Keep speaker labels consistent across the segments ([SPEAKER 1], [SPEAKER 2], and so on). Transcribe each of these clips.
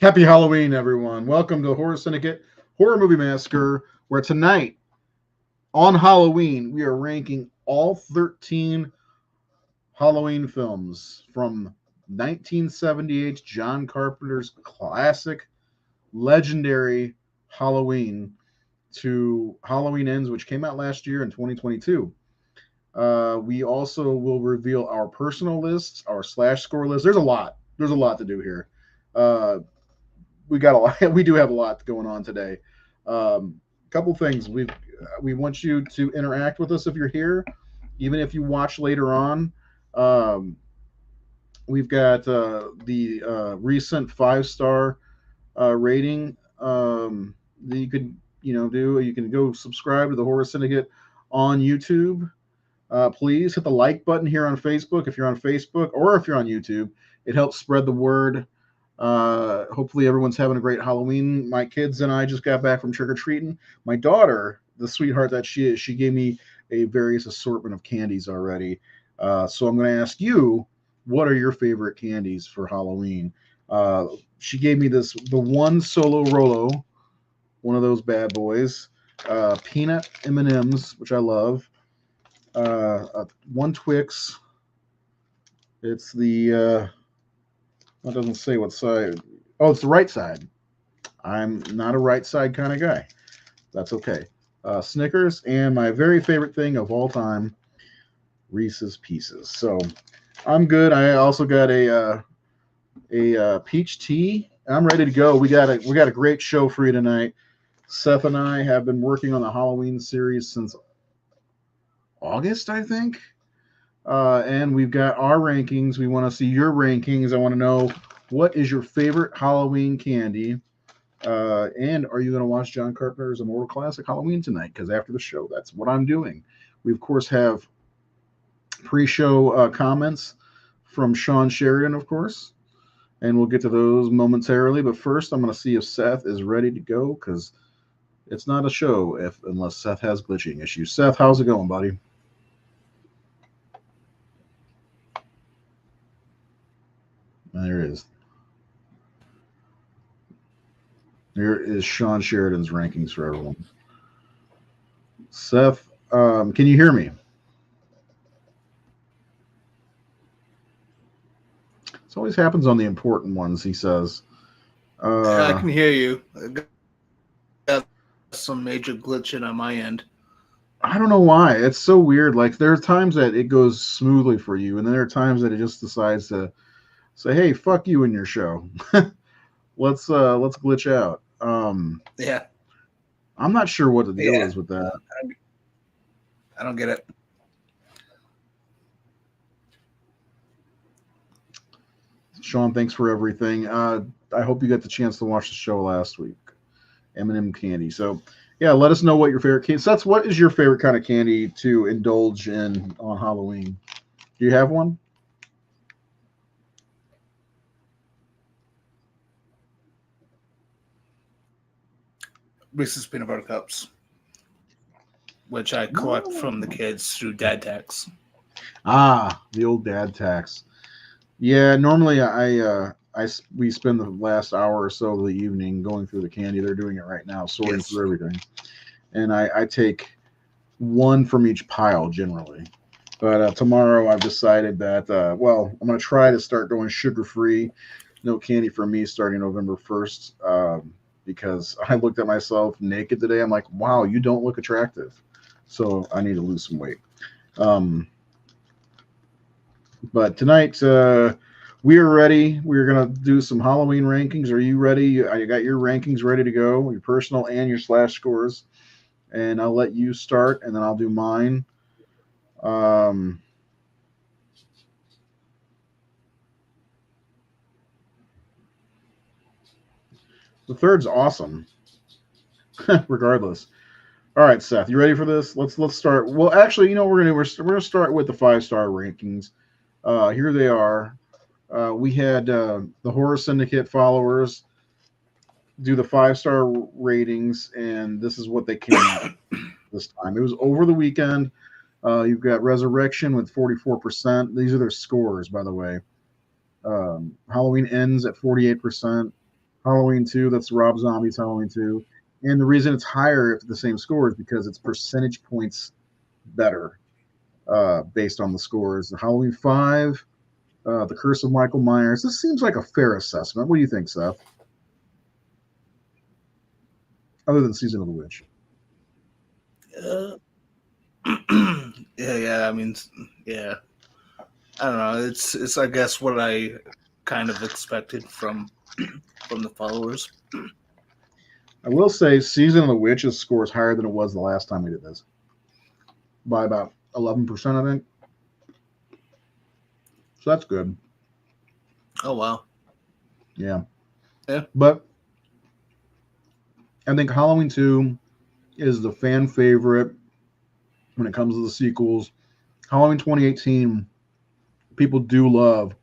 [SPEAKER 1] Happy Halloween, everyone. Welcome to Horror Syndicate Horror Movie Massacre, where tonight, on Halloween, we are ranking all 13 Halloween films from 1978 John Carpenter's classic, legendary Halloween to Halloween Ends, which came out last year in 2022. We also will reveal our personal lists, our slash score list. There's a lot. There's a lot to do here. Uh, we got a lot. We do have a lot going on today. Couple things. We want you to interact with us if you're here, even if you watch later on. Um, we've got the recent 5-star rating that you could do. You can go subscribe to the Horror Syndicate on YouTube. Please hit the like button here on Facebook if you're on Facebook or if you're on YouTube. It helps spread the word. Hopefully everyone's having a great Halloween. My kids and I just got back from trick or treating. My daughter, the sweetheart that she is, she gave me a various assortment of candies already. So I'm going to ask you, what are your favorite candies for Halloween? She gave me the one Solo Rolo, one of those bad boys. Peanut M&Ms, which I love. One Twix. It's the it doesn't say what side. Oh, it's the right side. I'm not a right side kind of guy. That's okay. Snickers, and my very favorite thing of all time, Reese's Pieces. So I'm good. I also got a peach tea. I'm ready to go. We got a great show for you tonight. Seth and I have been working on the Halloween series since August, I think. And we've got our rankings. We want to see your rankings. I want to know, what is your favorite Halloween candy? And are you going to watch John Carpenter's Immortal Classic Halloween tonight? Because after the show, that's what I'm doing. We, of course, have pre-show comments from Sean Sheridan, of course. And we'll get to those momentarily. But first, I'm going to see if Seth is ready to go, because it's not a show unless Seth has glitching issues. Seth, how's it going, buddy? There it is. Here is Sean Sheridan's rankings for everyone. Seth, can you hear me? This always happens on the important ones, he says.
[SPEAKER 2] I can hear you. I got some major glitching on my end.
[SPEAKER 1] I don't know why. It's so weird. Like, there are times that it goes smoothly for you, and then there are times that it just decides to say, "Hey, fuck you in your show. let's glitch out."
[SPEAKER 2] Yeah,
[SPEAKER 1] I'm not sure what the deal is with that.
[SPEAKER 2] I don't get it.
[SPEAKER 1] Sean, thanks for everything. I hope you got the chance to watch the show last week. M&M candy. So, yeah, let us know what your favorite candy. So, what is your favorite kind of candy to indulge in on Halloween? Do you have one?
[SPEAKER 2] Reese's peanut butter cups, which I collect from the kids through dad tax.
[SPEAKER 1] Ah, the old dad tax. Yeah, normally we spend the last hour or so of the evening going through the candy. They're doing it right now, sorting through everything, and I take one from each pile generally. But tomorrow I've decided that I'm going to try to start going sugar free, no candy for me starting November 1st. Because I looked at myself naked today. I'm like, wow, you don't look attractive. So I need to lose some weight. But tonight, we are ready. We're going to do some Halloween rankings. Are you ready? You got your rankings ready to go, your personal and your slash scores. And I'll let you start, and then I'll do mine. The third's awesome, regardless. All right, Seth, you ready for this? Let's start. Well, actually, you know what we're gonna start with the 5-star rankings. Here they are. We had the Horror Syndicate followers do the 5-star ratings, and this is what they came out this time. It was over the weekend. You've got Resurrection with 44%. These are their scores, by the way. Halloween Ends at 48%. Halloween 2, that's Rob Zombie's Halloween 2. And the reason it's higher at the same score is because it's percentage points better based on the scores. Halloween 5, The Curse of Michael Myers. This seems like a fair assessment. What do you think, Seth? Other than Season of the Witch.
[SPEAKER 2] Yeah. I mean, yeah. I don't know. It's I guess what I kind of expected from the followers.
[SPEAKER 1] I will say Season of the Witch's score is higher than it was the last time we did this. By about 11%, I think. So that's good.
[SPEAKER 2] Oh, wow.
[SPEAKER 1] Yeah.
[SPEAKER 2] Yeah.
[SPEAKER 1] But I think Halloween 2 is the fan favorite when it comes to the sequels. Halloween 2018, people do love.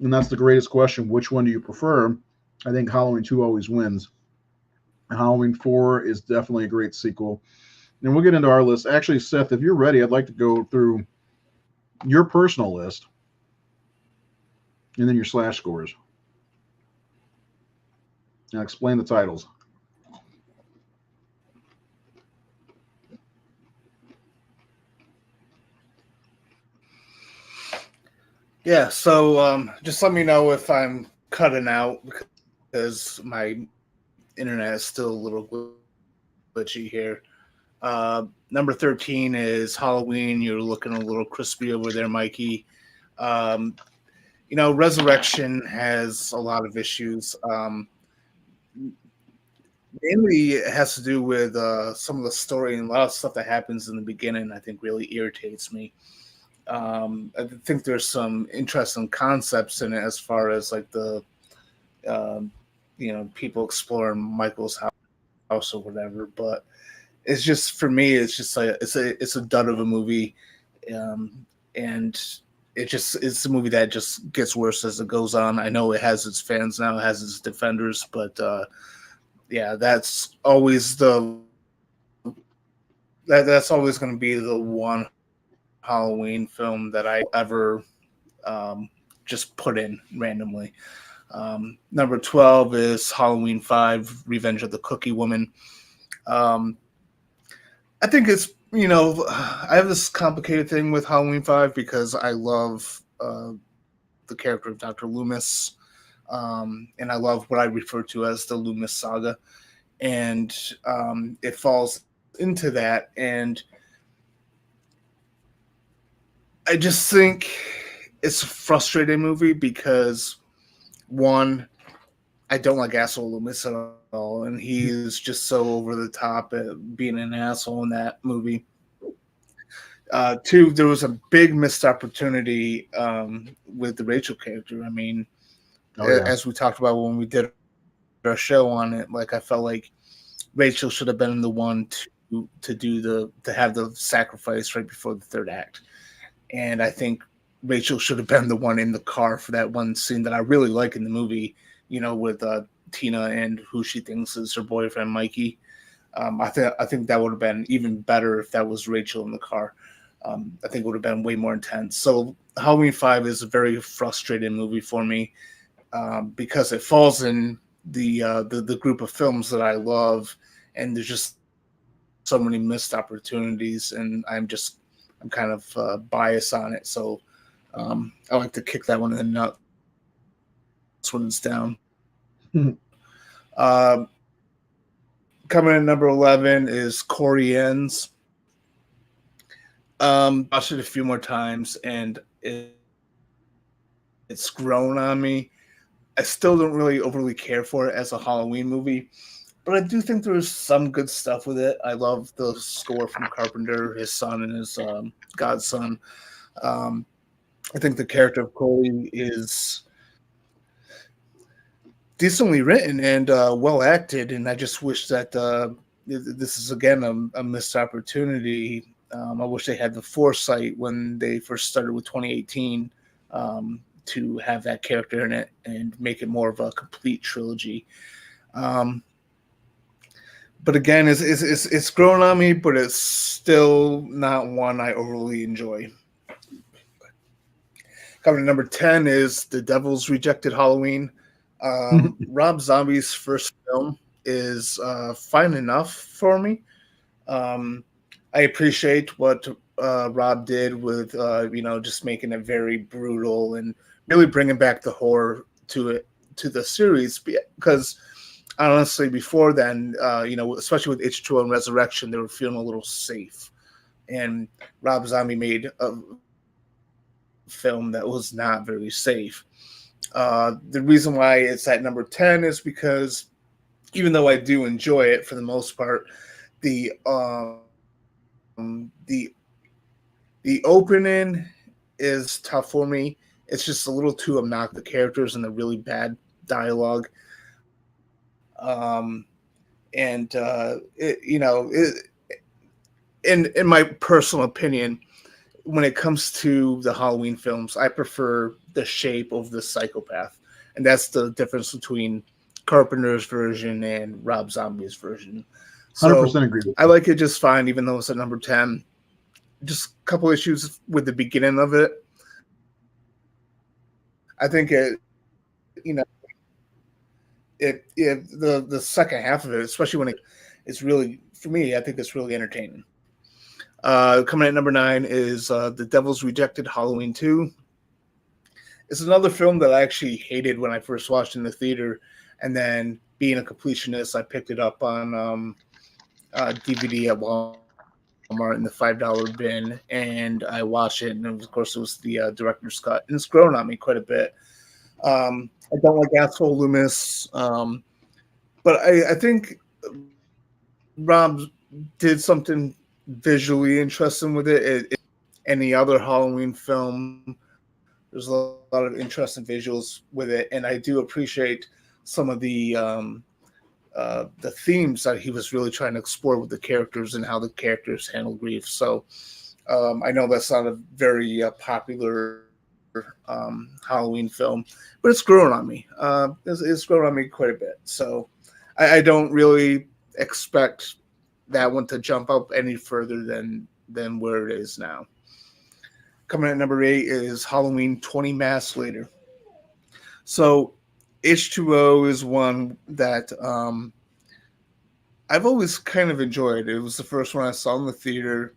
[SPEAKER 1] And that's the greatest question. Which one do you prefer? I think Halloween 2 always wins. Halloween 4 is definitely a great sequel. And we'll get into our list. Actually, Seth, if you're ready, I'd like to go through your personal list and then your slash scores. And explain the titles.
[SPEAKER 2] Yeah, so just let me know if I'm cutting out because my internet is still a little glitchy here. Number 13 is Halloween. You're looking a little crispy over there, Mikey. Resurrection has a lot of issues. Mainly it has to do with some of the story and a lot of stuff that happens in the beginning, I think really irritates me. I think there's some interesting concepts in it as far as like the people exploring Michael's house or whatever, but it's just, for me, it's just like it's a dud of a movie, and it's a movie that just gets worse as it goes on. I know it has its fans now, it has its defenders, but yeah, that's always that's always going to be the one Halloween film that I ever just put in randomly. Number 12 is Halloween 5, Revenge of the Cookie Woman. I think it's, I have this complicated thing with Halloween 5 because I love the character of Dr. Loomis, and I love what I refer to as the Loomis saga. And it falls into that, and I just think it's a frustrating movie because, one, I don't like asshole Loomis at all, and he's just so over the top at being an asshole in that movie. Two, there was a big missed opportunity with the Rachel character. I mean, as we talked about when we did our show on it, like I felt like Rachel should have been the one to have the sacrifice right before the third act. And I think Rachel should have been the one in the car for that one scene that I really like in the movie, with Tina and who she thinks is her boyfriend, Mikey. I think that would have been even better if that was Rachel in the car. I think it would have been way more intense. So Halloween 5 is a very frustrating movie for me because it falls in the group of films that I love, and there's just so many missed opportunities, and I'm kind of biased on it. So I like to kick that one in the nuts when it's down. Coming in number 11 is Corey Ends. Watched it a few more times, and it's grown on me. I still don't really overly care for it as a Halloween movie, but I do think there's some good stuff with it. I love the score from Carpenter, his son, and his godson. I think the character of Corey is decently written and well acted, and I just wish that this is again a missed opportunity. I wish they had the foresight when they first started with 2018 to have that character in it and make it more of a complete trilogy. But again, it's grown on me, but it's still not one I overly enjoy. Coming to number 10 is The Devil's Rejected Halloween. Rob Zombie's first film is fine enough for me. Um, I appreciate what Rob did with just making it very brutal and really bringing back the horror to the series, because honestly, before then, especially with H2O and Resurrection, they were feeling a little safe, and Rob Zombie made a film that was not very safe. The reason why it's at number 10 is because even though I do enjoy it for the most part, the the opening is tough for me. It's just a little too obnoxious. The characters and the really bad dialogue. And in my personal opinion, when it comes to the Halloween films, I prefer the shape of the psychopath, and that's the difference between Carpenter's version and Rob Zombie's version. So
[SPEAKER 1] 100% agree with
[SPEAKER 2] I like it just fine, even though it's at number 10. Just a couple issues with the beginning of it. I think the second half of it, especially when it's really, for me, I think it's really entertaining. Coming at number 9 is The Devil's Rejected Halloween 2. It's another film that I actually hated when I first watched in the theater, and then being a completionist, I picked it up on DVD at Walmart in the $5 bin, and I watched it, and of course it was the director's cut, and it's grown on me quite a bit. I don't like Asshole Loomis, but I think Rob did something visually interesting with it. Any other Halloween film, there's a lot of interesting visuals with it, and I do appreciate some of the themes that he was really trying to explore with the characters and how the characters handle grief. So I know that's not a very popular Halloween film, but it's grown on me. It's grown on me quite a bit. So I don't really expect that one to jump up any further than where it is now. Coming at number 8 is Halloween 20 Masks Later. So H2O is one that I've always kind of enjoyed. It was the first one I saw in the theater.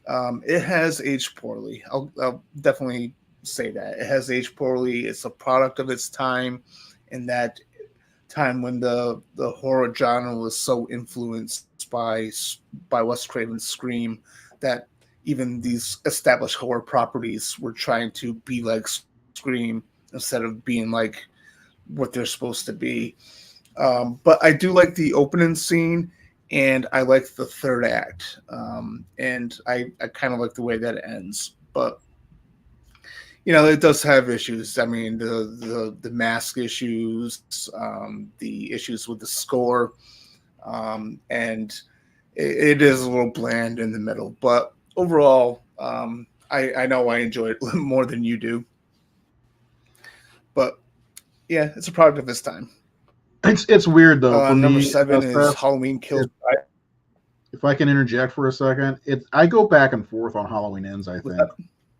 [SPEAKER 2] It has aged poorly. I'll definitely say that. It has aged poorly. It's a product of its time, in that time when the horror genre was so influenced by Wes Craven's Scream that even these established horror properties were trying to be like Scream instead of being like what they're supposed to be. But I do like the opening scene, and I like the third act, and I kind of like the way that it ends. But it does have issues. I mean, the mask issues, the issues with the score, and it is a little bland in the middle. But overall, I know I enjoy it more than you do. But yeah, it's a product of its time.
[SPEAKER 1] It's weird though. For
[SPEAKER 2] number
[SPEAKER 1] me,
[SPEAKER 2] 7 is Halloween Kills.
[SPEAKER 1] If I can interject for a second, I go back and forth on Halloween Ends. Halloween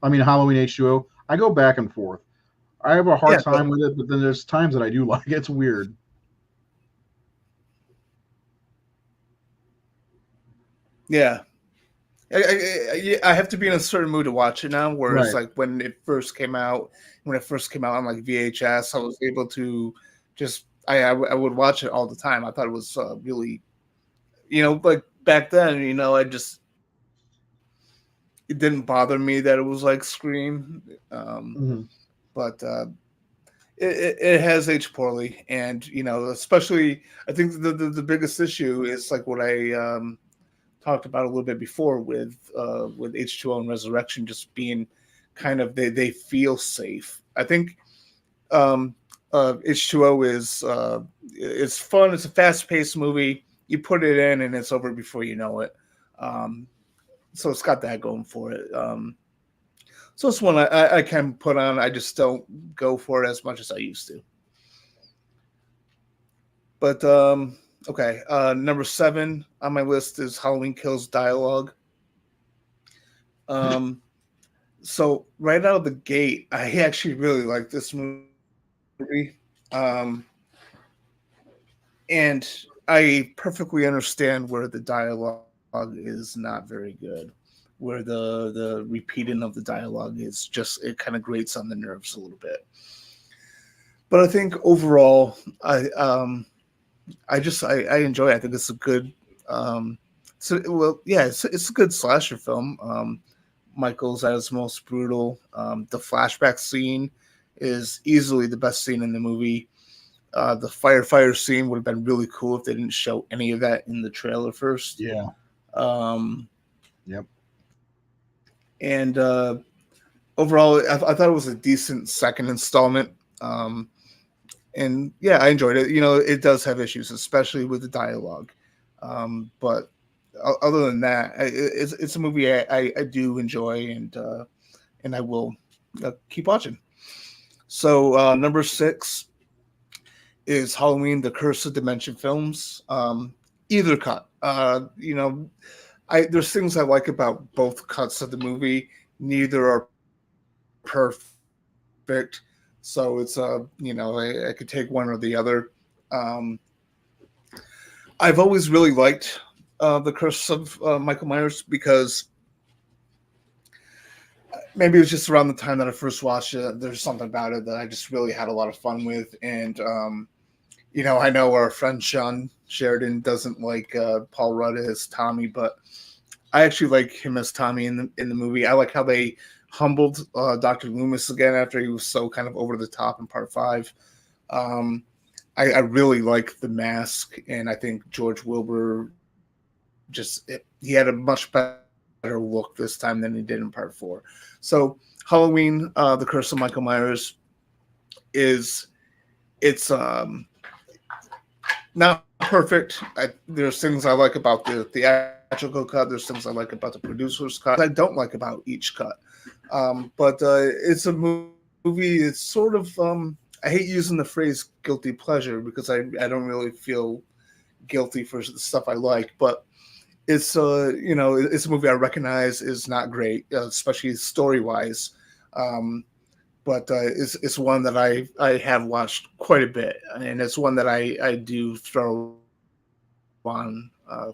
[SPEAKER 1] H2O. I go back and forth. I have a hard time with it, but then there's times that I do like it. It's weird.
[SPEAKER 2] Yeah. I have to be in a certain mood to watch it now, whereas like when it first came out on like VHS, I was able to just I would watch it all the time. I thought it was really, like back then, it didn't bother me that it was like Scream, but it has aged poorly, and especially I think the biggest issue is like what I talked about a little bit before with H2O and Resurrection just being kind of they feel safe. I think H2O is it's fun. It's a fast paced movie. You put it in and it's over before you know it. So it's got that going for it. So it's one I can put on. I just don't go for it as much as I used to. But okay, number 7 on my list is Halloween Kills Dialogue. So right out of the gate, I actually really like this movie. Um, and I perfectly understand where the dialogue is not very good, where the repeating of the dialogue is just, it kind of grates on the nerves a little bit. But I think overall, I enjoy it. I think it's a good it's a good slasher film. Michael's at his most brutal. The flashback scene is easily the best scene in the movie. The firefighter scene would have been really cool if they didn't show any of that in the trailer first.
[SPEAKER 1] Yeah.
[SPEAKER 2] Um,
[SPEAKER 1] Yep.
[SPEAKER 2] and overall, I thought it was a decent second installment. And yeah, I enjoyed it. You know, it does have issues, especially with the dialogue. But other than that, it's a movie I do enjoy, and I will keep watching. So number 6 is Halloween: The Curse of Dimension Films. Either cut. There's things I like about both cuts of the movie. Neither are perfect, so it's I could take one or the other. Um, I've always really liked The Curse of Michael Myers, because maybe it was just around the time that I first watched it. There's something about it that I just really had a lot of fun with, and I know our friend Sean Sheridan doesn't like Paul Rudd as Tommy, but I actually like him as Tommy in the movie. I like how they humbled Dr. Loomis again after he was so kind of over the top in part 5. I really like the mask, and I think George Wilbur he had a much better look this time than he did in part 4. So Halloween, The Curse of Michael Myers it's not perfect. There's things I like about the theatrical cut. There's things I like about the producer's cut. I don't like about each cut. But it's a movie. It's sort of I hate using the phrase guilty pleasure, because I don't really feel guilty for the stuff I like, but it's it's a movie I recognize is not great, especially story wise. But it's one that I have watched quite a bit, and it's one that I do throw on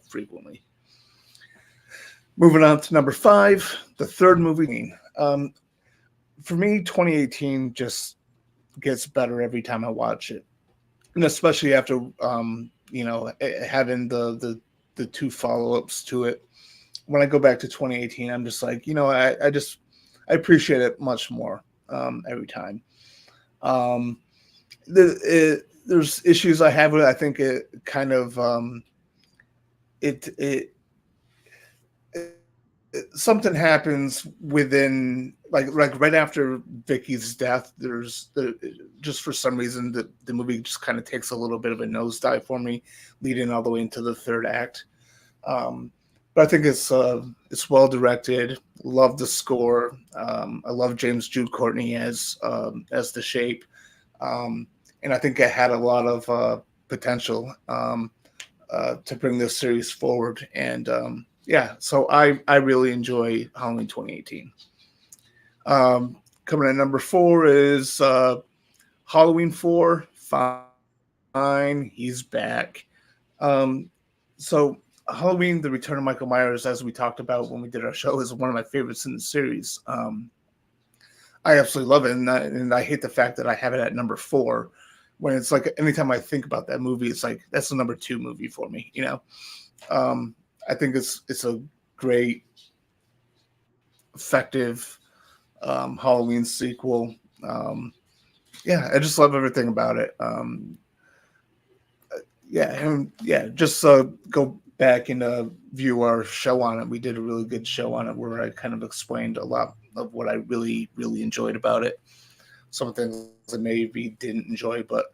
[SPEAKER 2] frequently. Moving on to number 5, the third movie. For me, 2018 just gets better every time I watch it, and especially after having the 2 follow-ups to it. When I go back to 2018, I'm just like, I appreciate it much more every time. There's issues I have with it. I think it kind of something happens within like right after Vicky's death. Just for some reason the movie just kind of takes a little bit of a nosedive for me, leading all the way into the third act. But I think it's well directed. Love the score. I love James Jude Courtney as the Shape, and I think it had a lot of potential to bring this series forward. And so I really enjoy Halloween 2018. Coming at number 4 is Halloween 4. Fine, he's back. So Halloween: The Return of Michael Myers, as we talked about when we did our show, is one of my favorites in the series. I absolutely love it, and I hate the fact that I have it at number 4, when it's like anytime I think about that movie, it's like that's the number 2 movie for me. I think it's a great, effective Halloween sequel. I just love everything about it. Just go back and view our show on it. We did a really good show on it where I kind of explained a lot of what I really, really enjoyed about it. Some things I maybe didn't enjoy, but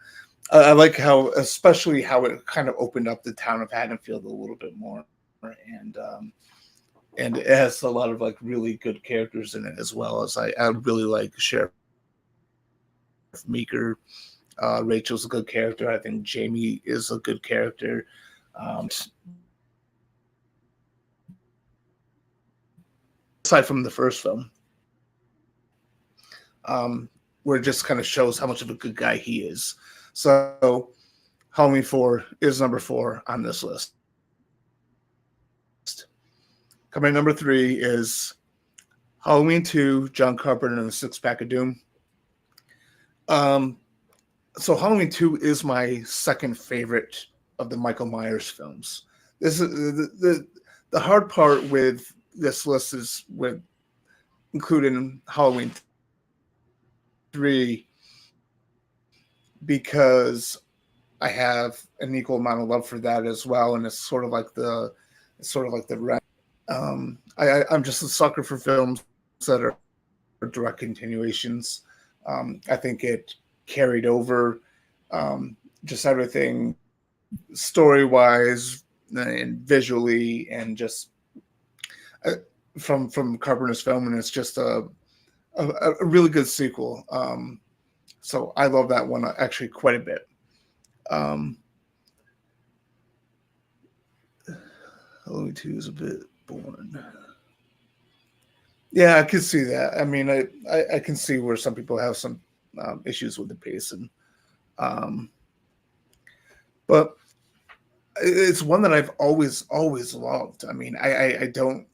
[SPEAKER 2] I like especially how it kind of opened up the town of Haddonfield a little bit more, and it has a lot of like really good characters in it, as well as I really like Sheriff Meeker. Rachel's a good character. I think Jamie is a good character. Aside from the first film, where it just kind of shows how much of a good guy he is. So Halloween 4 is number 4 on this list. Coming at number 3 is Halloween 2, John Carpenter and the Six Pack of Doom. So Halloween 2 is my second favorite of the Michael Myers films. This is the hard part with this list is with including Halloween 3 because I have an equal amount of love for that as well, and it's sort of like the rest. I'm just a sucker for films that are direct continuations. I think it carried over just everything story-wise and visually, and just from Carpenter's film, and it's just a really good sequel. So I love that one actually quite a bit. Halloween 2 is a bit boring. Yeah, I can see that. I mean, I can see where some people have some issues with the pacing. But it's one that I've always loved. I mean, I don't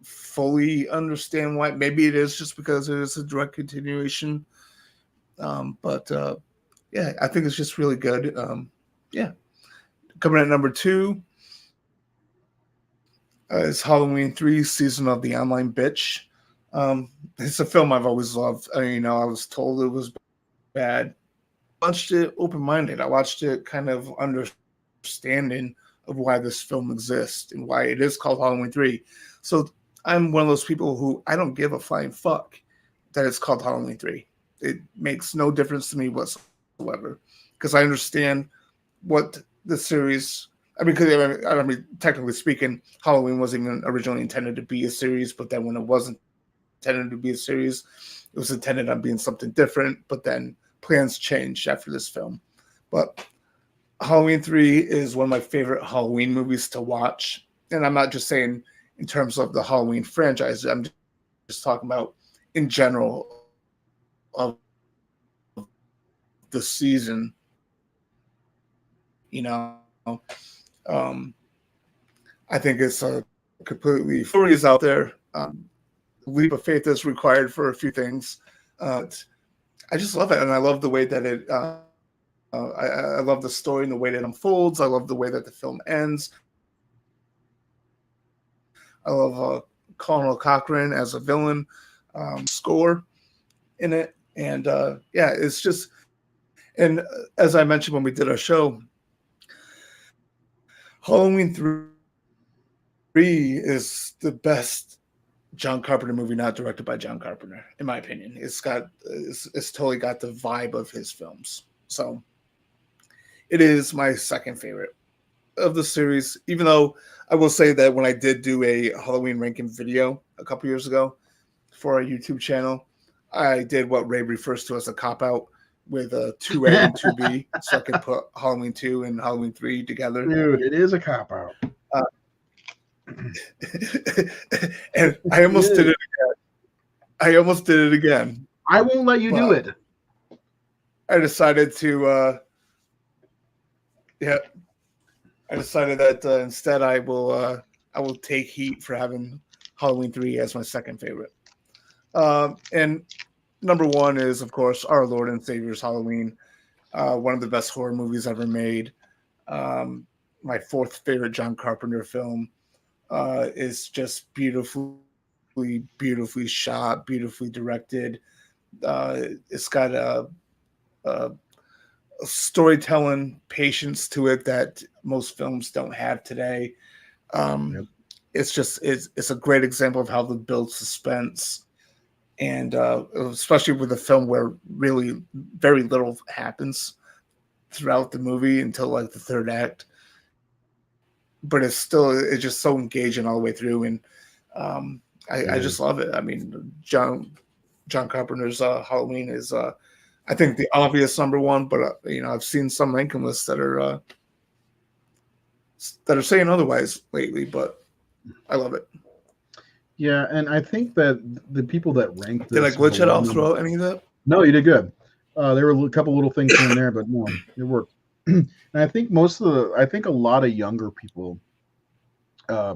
[SPEAKER 2] fully understand why. Maybe it is just because it is a direct continuation. But yeah, I think it's just really good. Yeah. Coming at number 2 is Halloween 3, Season of the Online Bitch. It's a film I've always loved. I was told it was bad. I watched it open-minded. I watched it kind of understanding of why this film exists and why it is called Halloween 3. So I'm one of those people who I don't give a flying fuck that it's called Halloween 3. It makes no difference to me whatsoever because I understand what the series. I mean, technically speaking, Halloween wasn't even originally intended to be a series, but then when it wasn't intended to be a series, it was intended on being something different. But then plans changed after this film. But Halloween 3 is one of my favorite Halloween movies to watch, and I'm not just saying in terms of the Halloween franchise. I'm just talking about in general of the season. I think it's a completely stories out there. Leap of faith is required for a few things. I just love it, and I love the way that it. I love the story and the way that it unfolds. I love the way that the film ends. I love Colonel Cochran as a villain, score in it, and yeah, it's just. And as I mentioned when we did our show, Halloween 3 is the best John Carpenter movie not directed by John Carpenter, in my opinion. It's totally got the vibe of his films. So it is my second favorite of the series, even though I will say that when I did do a Halloween ranking video a couple years ago for our YouTube channel, I did what Ray refers to as a cop-out with a 2A and 2B, so I could put Halloween 2 and Halloween 3 together.
[SPEAKER 1] Dude, it is a cop-out.
[SPEAKER 2] And I almost did it again.
[SPEAKER 1] I won't let you do it.
[SPEAKER 2] I decided to, I decided that instead I will take heat for having Halloween 3 as my second favorite. And number 1 is, of course, Our Lord and Savior's Halloween, one of the best horror movies ever made. My fourth favorite John Carpenter film. Is just beautifully shot, beautifully directed. It's got a storytelling patience to it that most films don't have today. Yep. It's a great example of how to build suspense, and especially with a film where really very little happens throughout the movie until like the third act. But it's just so engaging all the way through, and I just love it. I mean, John Carpenter's Halloween is, I think, the obvious number 1. But I've seen some ranking lists that are saying otherwise lately. But I love it.
[SPEAKER 1] Yeah, and I think that the people that rank this,
[SPEAKER 2] did I glitch it off throughout any of that?
[SPEAKER 1] No, you did good. There were a couple little things here and there, but no, it worked. And I think I think a lot of younger people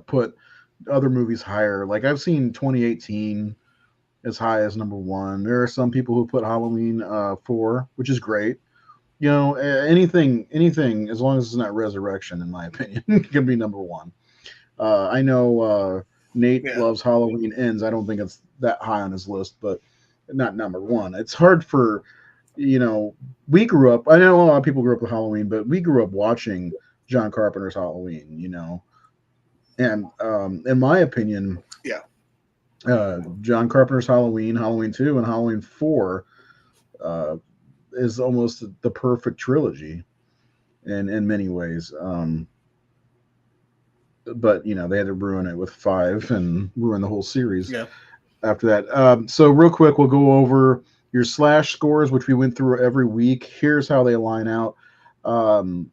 [SPEAKER 1] put other movies higher. Like I've seen 2018 as high as number one. There are some people who put Halloween 4, which is great. You know, anything, as long as it's not Resurrection, in my opinion, can be number one. I know Nate
[SPEAKER 2] Yeah.
[SPEAKER 1] loves Halloween Ends. I don't think it's that high on his list, but not number one. It's hard for, you know, we grew up. I know a lot of people grew up with Halloween, but we grew up watching John Carpenter's Halloween. You know, and in my opinion,
[SPEAKER 2] Yeah.
[SPEAKER 1] John Carpenter's Halloween, Halloween 2, and Halloween 4 uh, is almost the perfect trilogy in many ways. But you know they had to ruin it with 5 and ruin the whole series
[SPEAKER 2] Yeah.
[SPEAKER 1] after that. So real quick, we'll go over your slash scores, which we went through every week. Here's how they line out. Um,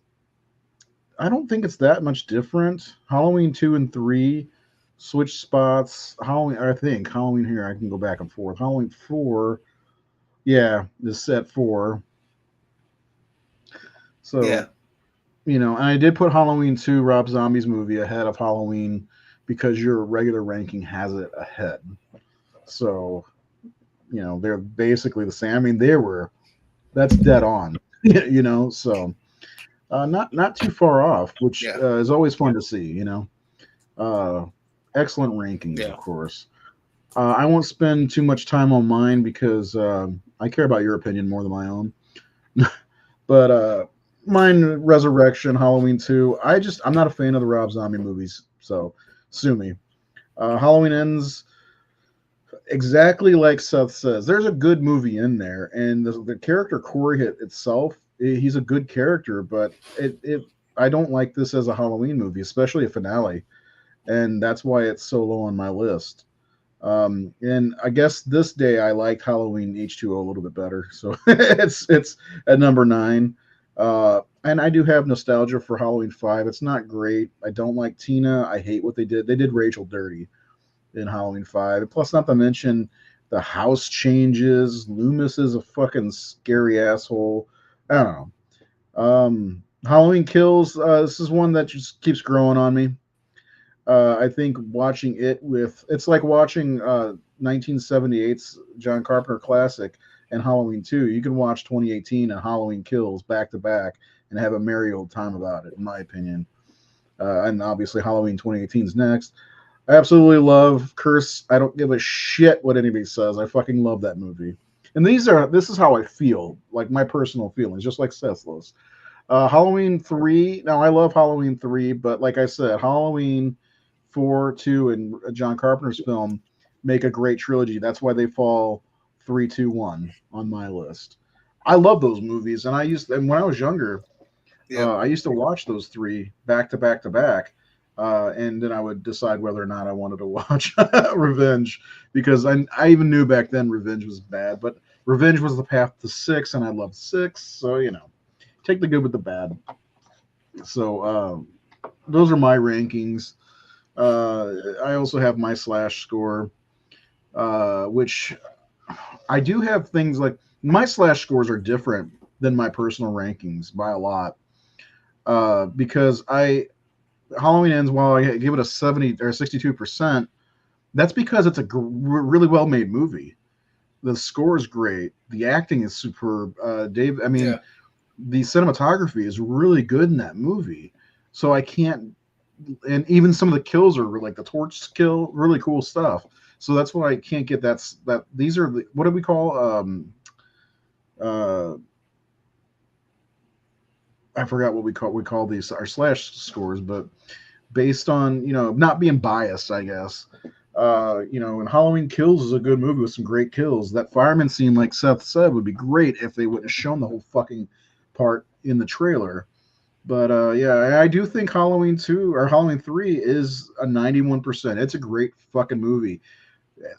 [SPEAKER 1] I don't think it's that much different. Halloween 2 and 3 switch spots. Halloween, I think Halloween here I can go back and forth. Halloween 4, yeah, is set 4.
[SPEAKER 2] Yeah.
[SPEAKER 1] So you know, and I did put Halloween 2, Rob Zombie's movie, ahead of Halloween because your regular ranking has it ahead. So, you know, they're basically the same. I mean, that's dead on, you know, so not too far off, which
[SPEAKER 2] Yeah.
[SPEAKER 1] is always fun to see, you know. Uh, Excellent rankings, of
[SPEAKER 2] Yeah.
[SPEAKER 1] course. I won't spend too much time on mine because I care about your opinion more than my own. But mine, Resurrection, Halloween 2. I'm not a fan of the Rob Zombie movies, so sue me. Halloween Ends exactly like Seth says. There's a good movie in there, and the character Corey itself, he's a good character, but it I don't like this as a Halloween movie, especially a finale, and that's why it's so low on my list. And I guess this day I liked Halloween H2O a little bit better, so it's at number 9. And I do have nostalgia for Halloween 5. It's not great. I don't like Tina. I hate what they did. They did Rachel dirty in Halloween 5. And plus, not to mention the house changes. Loomis is a fucking scary asshole. I don't know. Halloween Kills. This is one that just keeps growing on me. I think watching it it's like watching 1978's John Carpenter classic and Halloween 2. You can watch 2018 and Halloween Kills back to back and have a merry old time about it, in my opinion. And obviously Halloween 2018 is next. I absolutely love Curse. I don't give a shit what anybody says. I fucking love that movie. And this is how I feel, like my personal feelings, just like Seth does. Halloween 3. Now I love Halloween 3, but like I said, Halloween 4, 2, and John Carpenter's film make a great trilogy. That's why they fall 3, 2, 1 on my list. I love those movies, and when I was younger,
[SPEAKER 2] Yeah.
[SPEAKER 1] I used to watch those three back to back to back, and then I would decide whether or not I wanted to watch Revenge because I even knew back then Revenge was bad, but Revenge was the path to 6, and I loved 6, so you know, take the good with the bad. So those are my rankings. I also have my slash score, which I do have things like my slash scores are different than my personal rankings by a lot. Because Halloween Ends, while I give it a 70 or 62%, that's because it's a really well made movie. The score is great. The acting is superb. Dave, I mean,
[SPEAKER 2] Yeah.
[SPEAKER 1] the cinematography is really good in that movie. So I can't, and even some of the kills are like the torch kill, really cool stuff. So that's why I can't get that. These are what do we call? Uh, I forgot what we call these our slash scores, but based on not being biased, I guess. And Halloween Kills is a good movie with some great kills. That fireman scene, like Seth said, would be great if they wouldn't have shown the whole fucking part in the trailer. But yeah, I do think Halloween 2 or Halloween 3 is a 91%. It's a great fucking movie.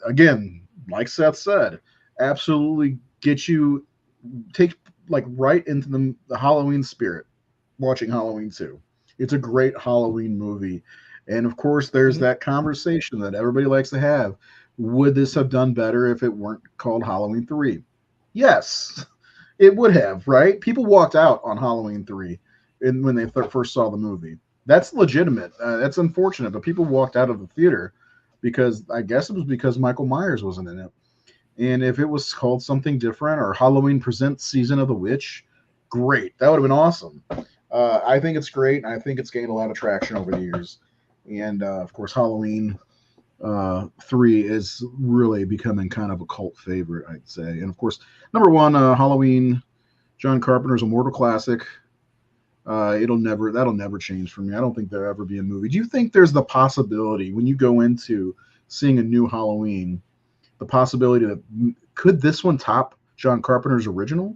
[SPEAKER 1] Again, like Seth said, absolutely get you take like right into the Halloween spirit watching Halloween 2. It's a great Halloween movie. And of course, there's
[SPEAKER 2] Mhm.
[SPEAKER 1] that conversation that everybody likes to have. Would this have done better if it weren't called Halloween 3? Yes. It would have, right? People walked out on Halloween 3 when they first saw the movie. That's legitimate. That's unfortunate, but people walked out of the theater because I guess it was because Michael Myers wasn't in it. And if it was called something different or Halloween Presents Season of the Witch, great. That would have been awesome. I think it's great. And I think it's gained a lot of traction over the years. And of course, Halloween 3 is really becoming kind of a cult favorite, I'd say. And of course, number one, Halloween, John Carpenter's immortal classic. That'll never change for me. I don't think there'll ever be a movie. Do you think there's the possibility when you go into seeing a new Halloween, the possibility that could this one top John Carpenter's original?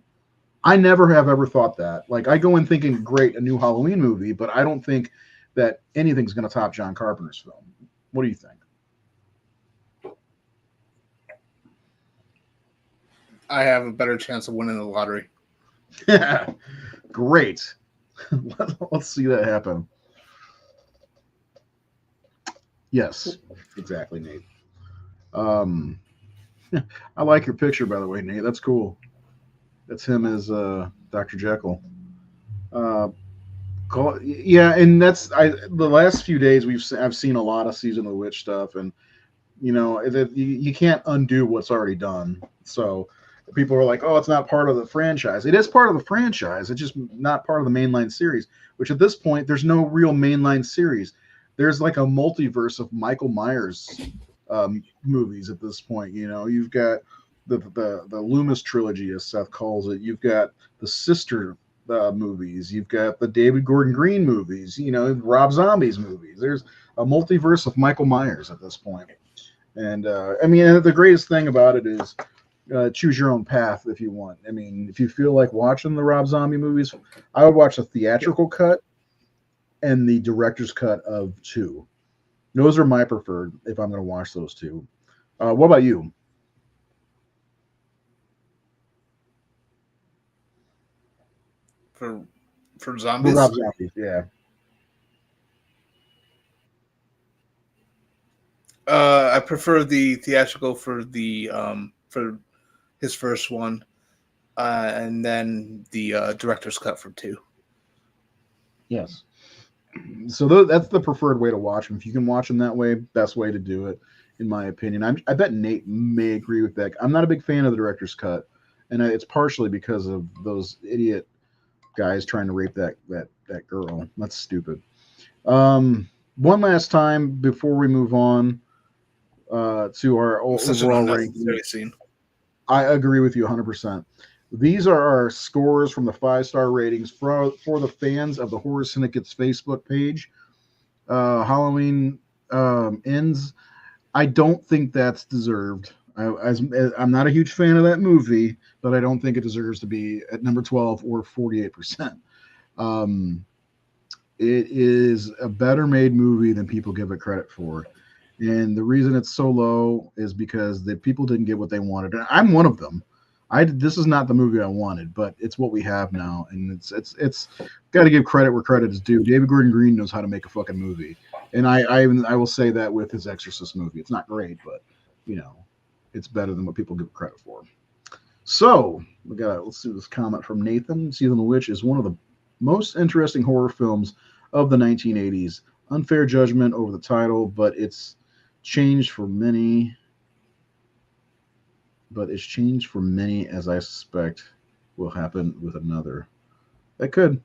[SPEAKER 1] I never have ever thought that. Like I go in thinking, great, a new Halloween movie, but I don't think that anything's going to top John Carpenter's film. What do you think?
[SPEAKER 2] I have a better chance of winning the lottery.
[SPEAKER 1] Yeah, great. Let's see that happen. Yes, exactly, Nate. I like your picture, by the way, Nate. That's cool. That's him as Dr. Jekyll. Yeah, and the last few days I've seen a lot of Season of the Witch stuff, and you can't undo what's already done. So people are like, oh, it's not part of the franchise. It is part of the franchise. It's just not part of the mainline series, which at this point, there's no real mainline series. There's like a multiverse of Michael Myers movies at this point. You've got the Loomis trilogy, as Seth calls it. You've got the sister movies. You've got the David Gordon Green movies, Rob Zombie's movies. There's a multiverse of Michael Myers at this point. And the greatest thing about it is choose your own path if you want. I mean, if you feel like watching the Rob Zombie movies, I would watch the theatrical cut and the director's cut of 2. Those are my preferred if I'm going to watch those 2. What about you?
[SPEAKER 2] For zombies?
[SPEAKER 1] Rob Zombies, yeah.
[SPEAKER 2] I prefer the theatrical for his first one, and then the director's cut for 2.
[SPEAKER 1] Yes. So that's the preferred way to watch them. If you can watch them that way, best way to do it, in my opinion. I bet Nate may agree with that. I'm not a big fan of the director's cut, and it's partially because of those idiot guys trying to rape that girl. That's stupid. One last time before we move on to our overall ranking. I agree with you 100%. These are our scores from the 5-star ratings for the fans of the Horror Syndicate's Facebook page. Halloween Ends. I don't think that's deserved. I'm not a huge fan of that movie, but I don't think it deserves to be at number 12 or 48%. It is a better made movie than people give it credit for. And the reason it's so low is because the people didn't get what they wanted. And I'm one of them. This is not the movie I wanted, but it's what we have now, and it's got to give credit where credit is due. David Gordon Green knows how to make a fucking movie, and I will say that with his Exorcist movie. It's not great, but it's better than what people give credit for. So let's see this comment from Nathan. Season of the Witch is one of the most interesting horror films of the 1980s. Unfair judgment over the title, but it's changed for many. As I suspect will happen with another. That could.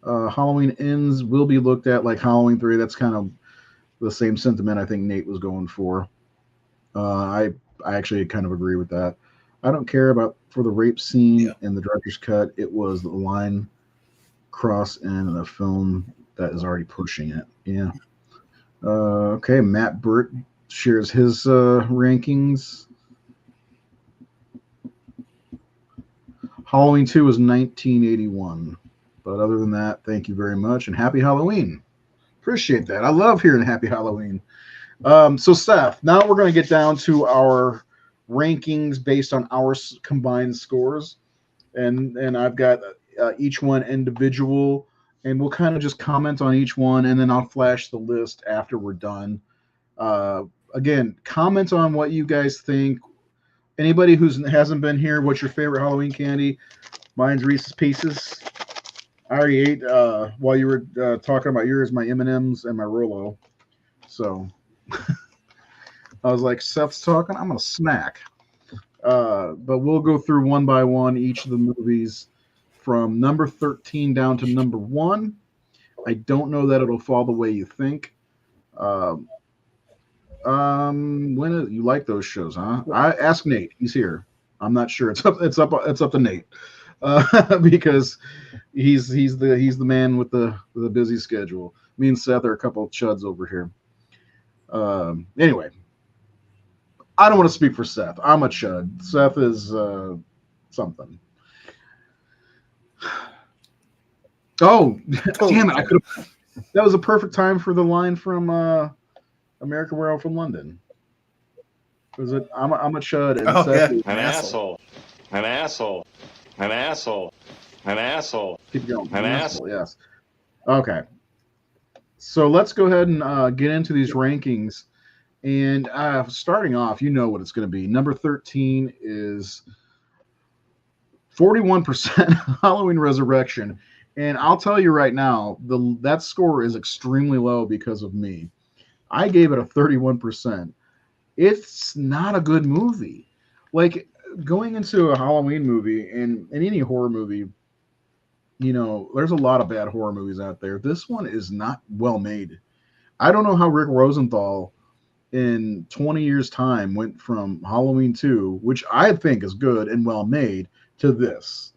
[SPEAKER 1] Halloween Ends will be looked at like Halloween 3. That's kind of the same sentiment I think Nate was going for. I actually kind of agree with that. I don't care for the rape scene in the director's cut. It was the line cross in a film that is already pushing it. Yeah. Okay, Matt Burt shares his rankings. Halloween 2 was 1981. But other than that, thank you very much, and happy Halloween. Appreciate that. I love hearing happy Halloween. So, Seth, now we're going to get down to our rankings based on our combined scores. And I've got each one individual, and we'll kind of just comment on each one, and then I'll flash the list after we're done. Again, comment on what you guys think. Anybody who hasn't been here, what's your favorite Halloween candy? Mine's Reese's Pieces. I already ate while you were talking about yours, my M&Ms and my Rolo. So I was like, Seth's talking, I'm gonna snack. But we'll go through one by one each of the movies from number 13 down to number 1. I don't know that it'll fall the way you think. When you like those shows, huh? I ask Nate. He's here. I'm not sure. It's up to Nate, because he's the man with the busy schedule. Me and Seth are a couple of chuds over here. Anyway, I don't want to speak for Seth. I'm a chud. Seth is something. Oh, damn it! That was a perfect time for the line from American Werewolf in London. Was it? I'm a chud. And Seth is
[SPEAKER 3] an asshole. An asshole. An asshole. An asshole.
[SPEAKER 1] Keep going. An asshole. Yes. Okay. So let's go ahead and get into these rankings. And starting off, you know what it's going to be. Number 13 is 41% Halloween Resurrection. And I'll tell you right now, that score is extremely low because of me. I gave it a 31%. It's not a good movie. Like, going into a Halloween movie and any horror movie, you know, there's a lot of bad horror movies out there. This one is not well made. I don't know how Rick Rosenthal in 20 years' time went from Halloween 2, which I think is good and well made, to this.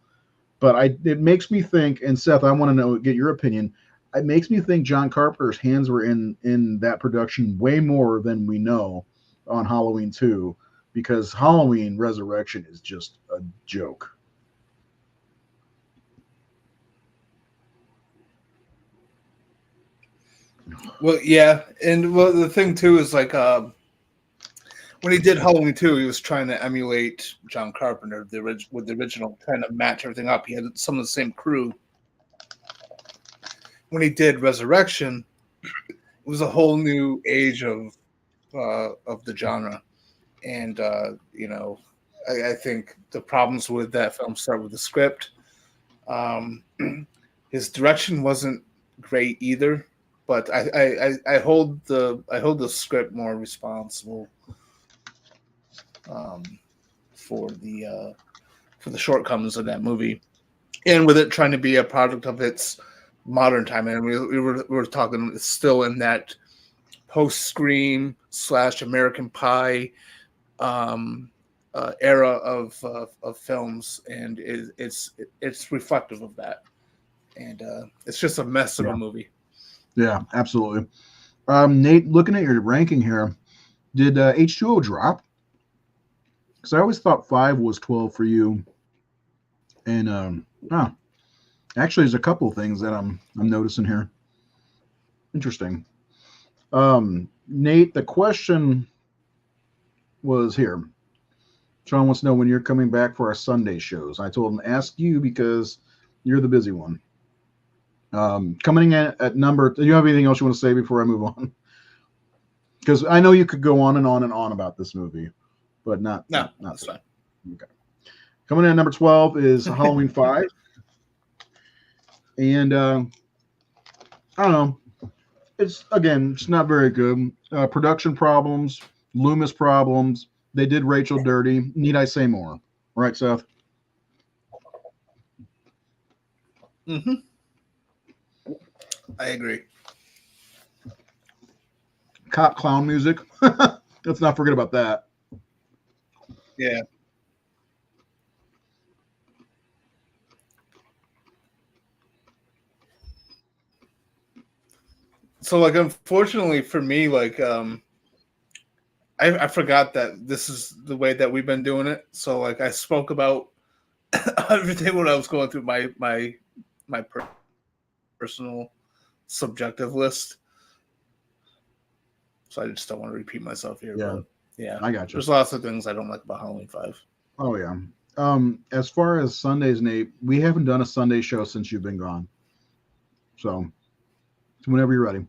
[SPEAKER 1] But it makes me think, and Seth, I want to get your opinion. It makes me think John Carpenter's hands were in that production way more than we know on Halloween 2, because Halloween Resurrection is just a joke.
[SPEAKER 2] Well, yeah, and the thing too is like when he did Halloween 2, he was trying to emulate John Carpenter, with the original, trying to match everything up. He had some of the same crew. When he did Resurrection, it was a whole new age of the genre, and you know, I think the problems with that film start with the script. His direction wasn't great either, but I hold the script more responsible for the shortcomings of that movie, and with it trying to be a product of its modern time. And we were talking, it's still in that post-Scream / American Pie era of films, and it's reflective of that. And it's just a mess of a movie.
[SPEAKER 1] Yeah, absolutely. Nate, looking at your ranking here, did H2O drop? Because I always thought 5 was 12 for you. And actually, there's a couple of things that I'm noticing here. Interesting. Nate, the question was here. Sean wants to know when you're coming back for our Sunday shows. I told him to ask you because you're the busy one. Coming in at number, do you have anything else you want to say before I move on? Because I know you could go on and on and on about this movie, but not
[SPEAKER 2] that's fine.
[SPEAKER 1] Okay. Coming in at number 12 is Halloween 5. And I don't know. It's not very good. Production problems, Loomis problems. They did Rachel dirty. Need I say more? Right, Seth?
[SPEAKER 2] Mm-hmm. I agree.
[SPEAKER 1] Cop clown music. Let's not forget about that.
[SPEAKER 2] Yeah. So, like, unfortunately for me, like, I forgot that this is the way that we've been doing it. So, like, I spoke about everything when I was going through my personal subjective list. So I just don't want to repeat myself here.
[SPEAKER 1] Yeah,
[SPEAKER 2] but yeah,
[SPEAKER 1] I got you.
[SPEAKER 2] There's lots of things I don't like about Halloween 5.
[SPEAKER 1] Oh yeah. As far as Sundays, Nate, we haven't done a Sunday show since you've been gone. So whenever you're ready.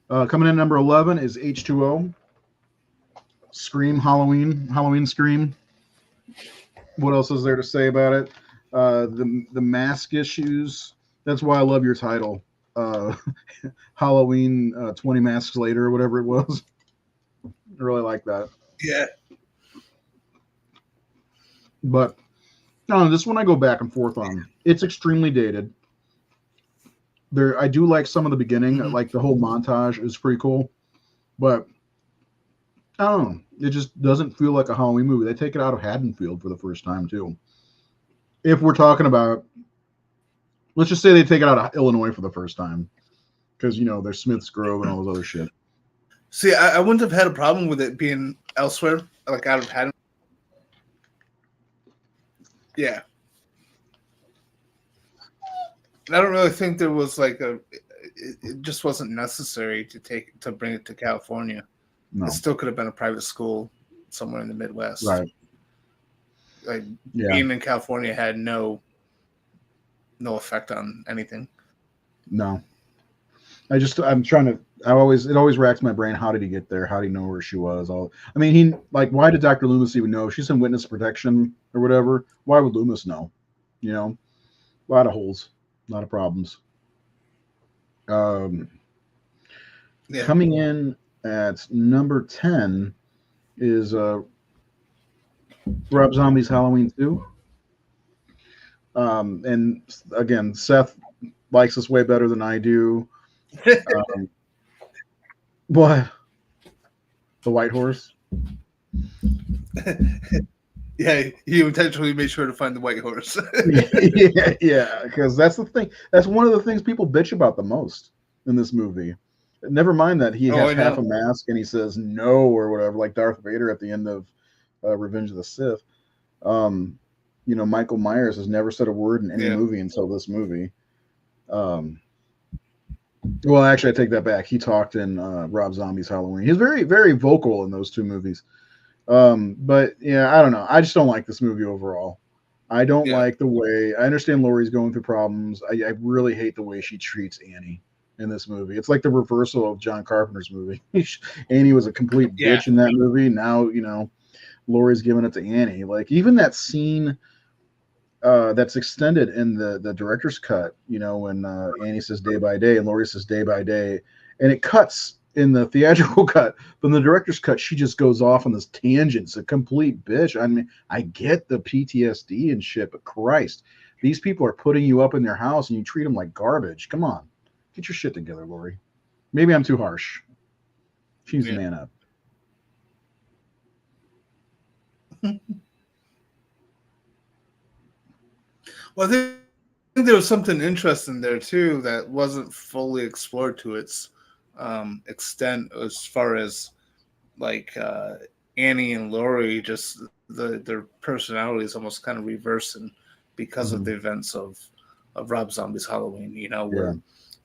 [SPEAKER 1] Coming in number 11 is H2O. Scream Halloween Scream. What else is there to say about it? The mask issues. That's why I love your title. Uh, Halloween 20 masks later or whatever it was. I really like that.
[SPEAKER 2] Yeah.
[SPEAKER 1] But I don't know, this one I go back and forth on. It's extremely dated. There, I do like some of the beginning, like the whole montage is pretty cool. But I don't know, it just doesn't feel like a Halloween movie. They take it out of Haddonfield for the first time too. If we're talking about, let's just say they take it out of Illinois for the first time, because there's Smith's Grove and all those other shit.
[SPEAKER 2] See, I wouldn't have had a problem with it being elsewhere, like out of Haddonfield. Yeah. I don't really think there was like it just wasn't necessary to bring it to California.
[SPEAKER 1] No.
[SPEAKER 2] It still could have been a private school somewhere in the Midwest.
[SPEAKER 1] Right.
[SPEAKER 2] Like being in California had no effect on anything.
[SPEAKER 1] No. It always racks my brain. How did he get there? How did he know where she was? Why did Dr. Loomis even know? She's in witness protection or whatever. Why would Loomis know? A lot of holes, a lot of problems. Coming in at number 10 is Rob Zombie's Halloween 2. And again, Seth likes this way better than I do. What? The white horse?
[SPEAKER 2] Yeah, he intentionally made sure to find the white horse.
[SPEAKER 1] yeah, because that's the thing. That's one of the things people bitch about the most in this movie. Never mind that he has half a mask and he says no or whatever, like Darth Vader at the end of Revenge of the Sith. Michael Myers has never said a word in any movie until this movie. Well, actually, I take that back. He talked in Rob Zombie's Halloween. He's very, very vocal in those two movies. But yeah, I don't know. I just don't like this movie overall. I don't like the way. I understand Laurie's going through problems. I really hate the way she treats Annie in this movie. It's like the reversal of John Carpenter's movie. Annie was a complete bitch in that movie. Now, Laurie's giving it to Annie. Like even that scene that's extended in the director's cut, when Annie says day by day and Laurie says day by day, and it cuts in the theatrical cut, but in the director's cut, she just goes off on this tangent. It's a complete bitch. I mean, I get the PTSD and shit, but Christ, these people are putting you up in their house and you treat them like garbage. Come on, get your shit together, Laurie. Maybe I'm too harsh. She's man up.
[SPEAKER 2] Well, I think there was something interesting there too that wasn't fully explored to its extent, as far as like Annie and Laurie, just their personalities almost kind of reversing because of the events of Rob Zombie's Halloween. Where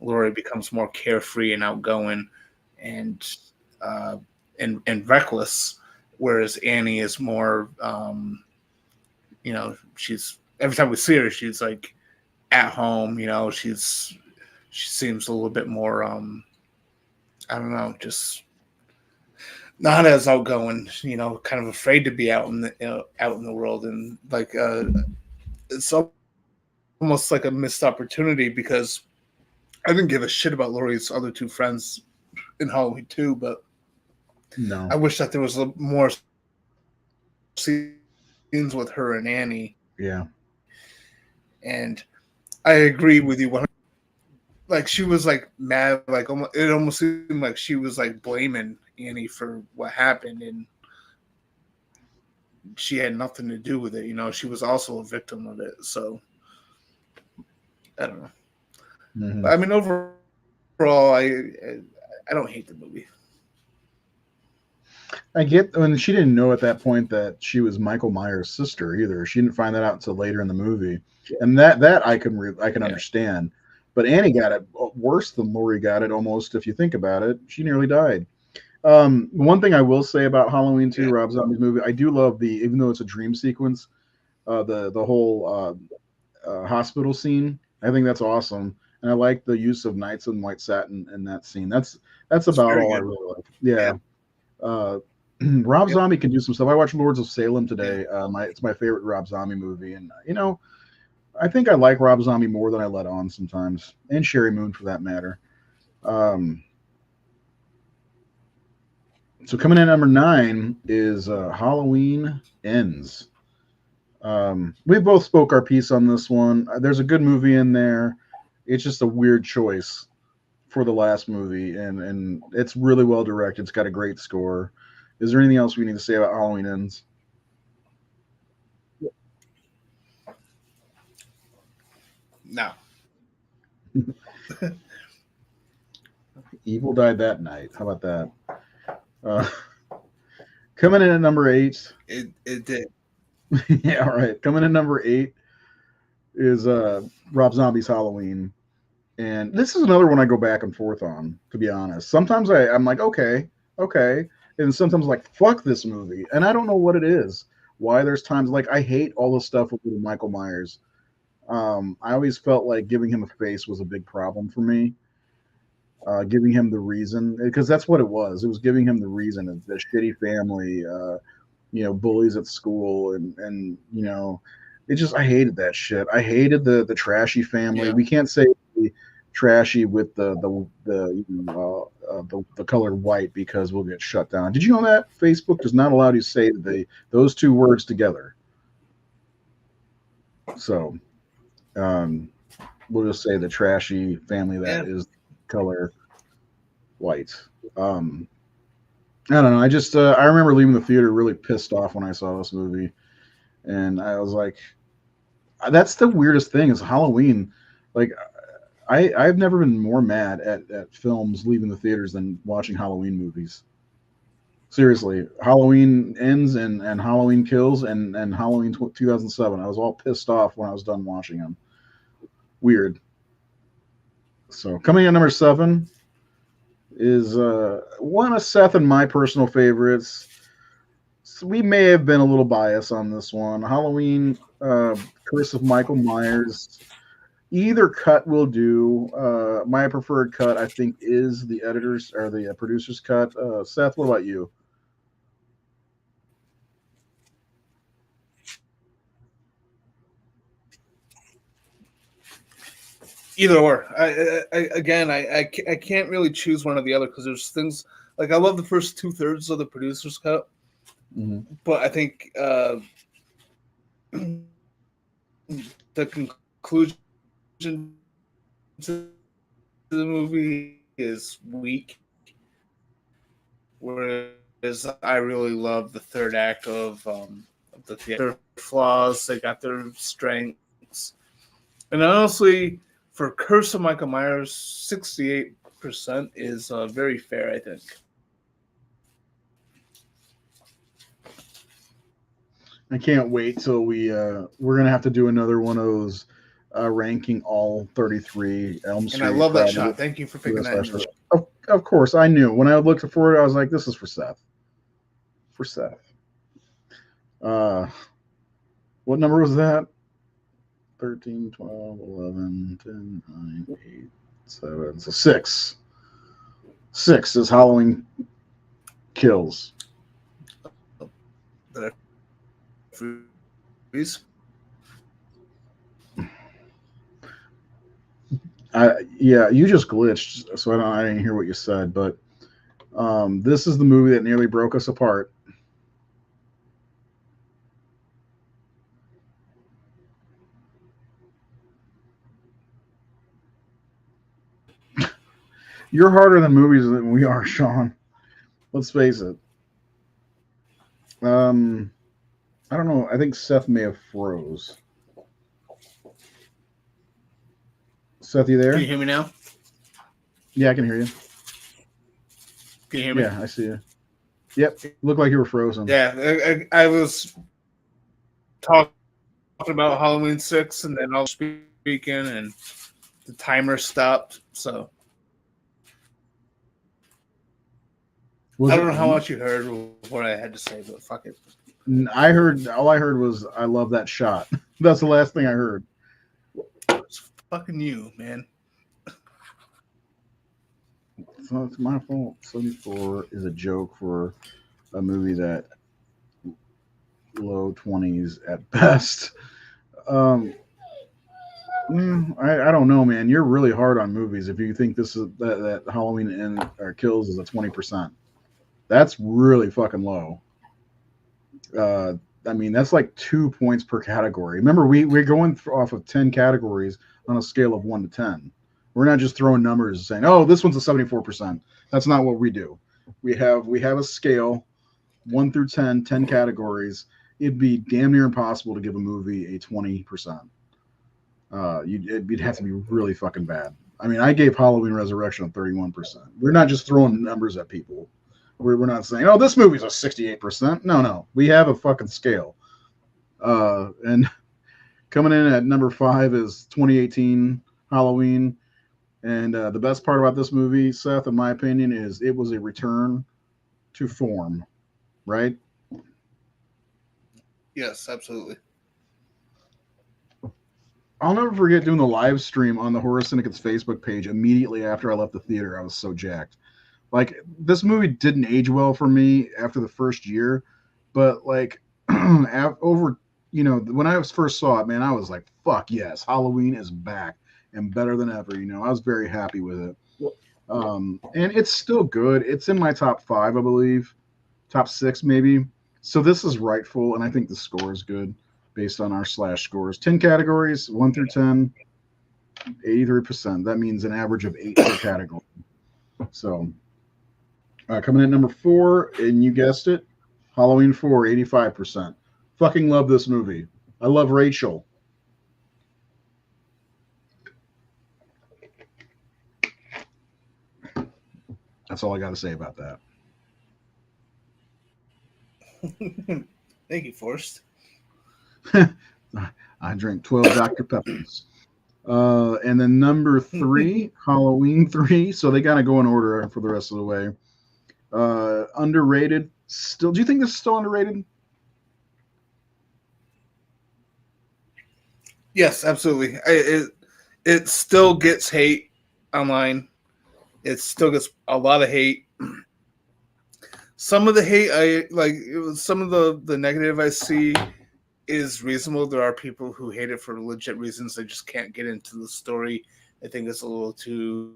[SPEAKER 2] Laurie becomes more carefree and outgoing and reckless, whereas Annie is more she's. Every time we see her, she's like at home, she seems a little bit more, I don't know, just not as outgoing, kind of afraid to be out in the world. And like, it's almost like a missed opportunity because I didn't give a shit about Laurie's other two friends in Halloween 2, but I wish that there was more scenes with her and Annie.
[SPEAKER 1] Yeah.
[SPEAKER 2] And I agree with you. Like she was like mad, like it almost seemed like she was like blaming Annie for what happened, and she had nothing to do with it. She was also a victim of it. So I don't know. But, I mean, overall, I don't hate the movie.
[SPEAKER 1] I get when she didn't know at that point that she was Michael Myers' sister either. She didn't find that out until later in the movie, and that I can understand. But Annie got it worse than Laurie got it almost. If you think about it, she nearly died. One thing I will say about Halloween 2, Rob Zombie's movie, I do love even though it's a dream sequence, the whole hospital scene. I think that's awesome, and I like the use of Knights in White Satin in that scene. That's about all I really like. Yeah. Rob Zombie can do some stuff. I watched Lords of Salem today. It's my favorite Rob Zombie movie, and I think I like Rob Zombie more than I let on sometimes, and Sherry Moon for that matter. So coming in number 9 is Halloween Ends. We both spoke our piece on this one. There's a good movie in there. It's just a weird choice for the last movie, and it's really well directed. It's got a great score. Is there anything else we need to say about Halloween Ends?
[SPEAKER 2] No.
[SPEAKER 1] Evil died that night. How about that? Coming in at number 8.
[SPEAKER 2] It did.
[SPEAKER 1] Yeah, all right. Coming in number 8 is Rob Zombie's Halloween. And this is another one I go back and forth on, to be honest. Sometimes I'm like, okay. And sometimes like, fuck this movie. And I don't know what it is. Why there's times like I hate all the stuff with Michael Myers. I always felt like giving him a face was a big problem for me. Giving him the reason, because that's what it was. It was giving him the reason of the shitty family, bullies at school, and it just, I hated that shit. I hated the trashy family.
[SPEAKER 2] Yeah.
[SPEAKER 1] We can't say trashy with the color white because we'll get shut down. Did you know that Facebook does not allow you to say those two words together? So we'll just say the trashy family that is color white. I don't know. I just I remember leaving the theater really pissed off when I saw this movie, and I was like, that's the weirdest thing is Halloween. Like I've never been more mad at films leaving the theaters than watching Halloween movies. Seriously, Halloween Ends and Halloween Kills and Halloween 2007. I was all pissed off when I was done watching them. Weird. So coming in number 7 is one of Seth and my personal favorites. So we may have been a little biased on this one. Halloween, Curse of Michael Myers. Either cut will do. My preferred cut, I think, is the editor's or the producer's cut. Seth, what about you?
[SPEAKER 2] Either or. I can't really choose one or the other because there's things like I love the first 2/3 of the producer's cut, but I think the conclusion to the movie is weak. Whereas I really love the third act of the theater. Flaws, they got their strengths, and honestly, for Curse of Michael Myers, 68% is very fair, I think.
[SPEAKER 1] I can't wait till we're gonna have to do another one of those ranking all 33 Elm Street.
[SPEAKER 2] And I love that shot. Thank you for picking that.
[SPEAKER 1] Of course, I knew when I looked for it. I was like, "This is for Seth." For Seth. What number was that? 13, 12, 11, 10, 9, 8, 7. So 6. 6 is Halloween Kills.
[SPEAKER 2] Please.
[SPEAKER 1] Yeah, you just glitched, so I didn't hear what you said. But this is the movie that nearly broke us apart. You're harder than movies than we are, Sean. Let's face it. I don't know. I think Seth may have froze. Seth, you there?
[SPEAKER 2] Can you hear me now?
[SPEAKER 1] Yeah, I can hear you.
[SPEAKER 2] Can you hear me?
[SPEAKER 1] Yeah, I see you. Yep, looked like you were frozen.
[SPEAKER 2] Yeah, I was talking about Halloween 6, and then I was speaking, and the timer stopped. So I don't know how much you heard of what I had to say, but fuck it.
[SPEAKER 1] All I heard was, "I love that shot." That's the last thing I heard.
[SPEAKER 2] It's fucking you, man.
[SPEAKER 1] So it's my fault. 74 is a joke for a movie that low 20s at best. Um, I don't know, man. You're really hard on movies if you think this is that Halloween or Kills is a 20%. That's really fucking low. Uh, I mean, that's like 2 points per category. Remember, we're going off of 10 categories on a scale of 1 to 10. We're not just throwing numbers and saying, "Oh, this one's a 74%." That's not what we do. We have a scale, 1 through 10, 10 categories. It'd be damn near impossible to give a movie a 20%. It'd have to be really fucking bad. I mean, I gave Halloween Resurrection a 31%. We're not just throwing numbers at people. We're not saying, "Oh, this movie's a 68%." No. We have a fucking scale. And coming in at number 5 is 2018 Halloween. And the best part about this movie, Seth, in my opinion, is it was a return to form, right?
[SPEAKER 2] Yes, absolutely.
[SPEAKER 1] I'll never forget doing the live stream on the Horror Syndicate's Facebook page immediately after I left the theater. I was so jacked. Like, this movie didn't age well for me after the first year, but like over, when I first saw it, man, I was like, fuck yes, Halloween is back and better than ever. I was very happy with it. And it's still good. It's in my top 5, I believe, top 6 maybe. So this is rightful, and I think the score is good based on our slash scores. 10 categories, 1 through 10, 83%. That means an average of 8 per category. So coming in at number 4, and you guessed it, Halloween 4, 85%. Fucking love this movie. I love Rachel. That's all I got to say about that.
[SPEAKER 2] Thank you, Forrest.
[SPEAKER 1] I drink 12 Dr. Peppers. And then number 3, Halloween 3. So they got to go in order for the rest of the way. Underrated. Still, do you think this is still underrated?
[SPEAKER 2] Yes, absolutely. It still gets hate online. It still gets a lot of hate. Some of the hate some of the negative I see is reasonable. There are people who hate it for legit reasons. They just can't get into the story. I think it's a little too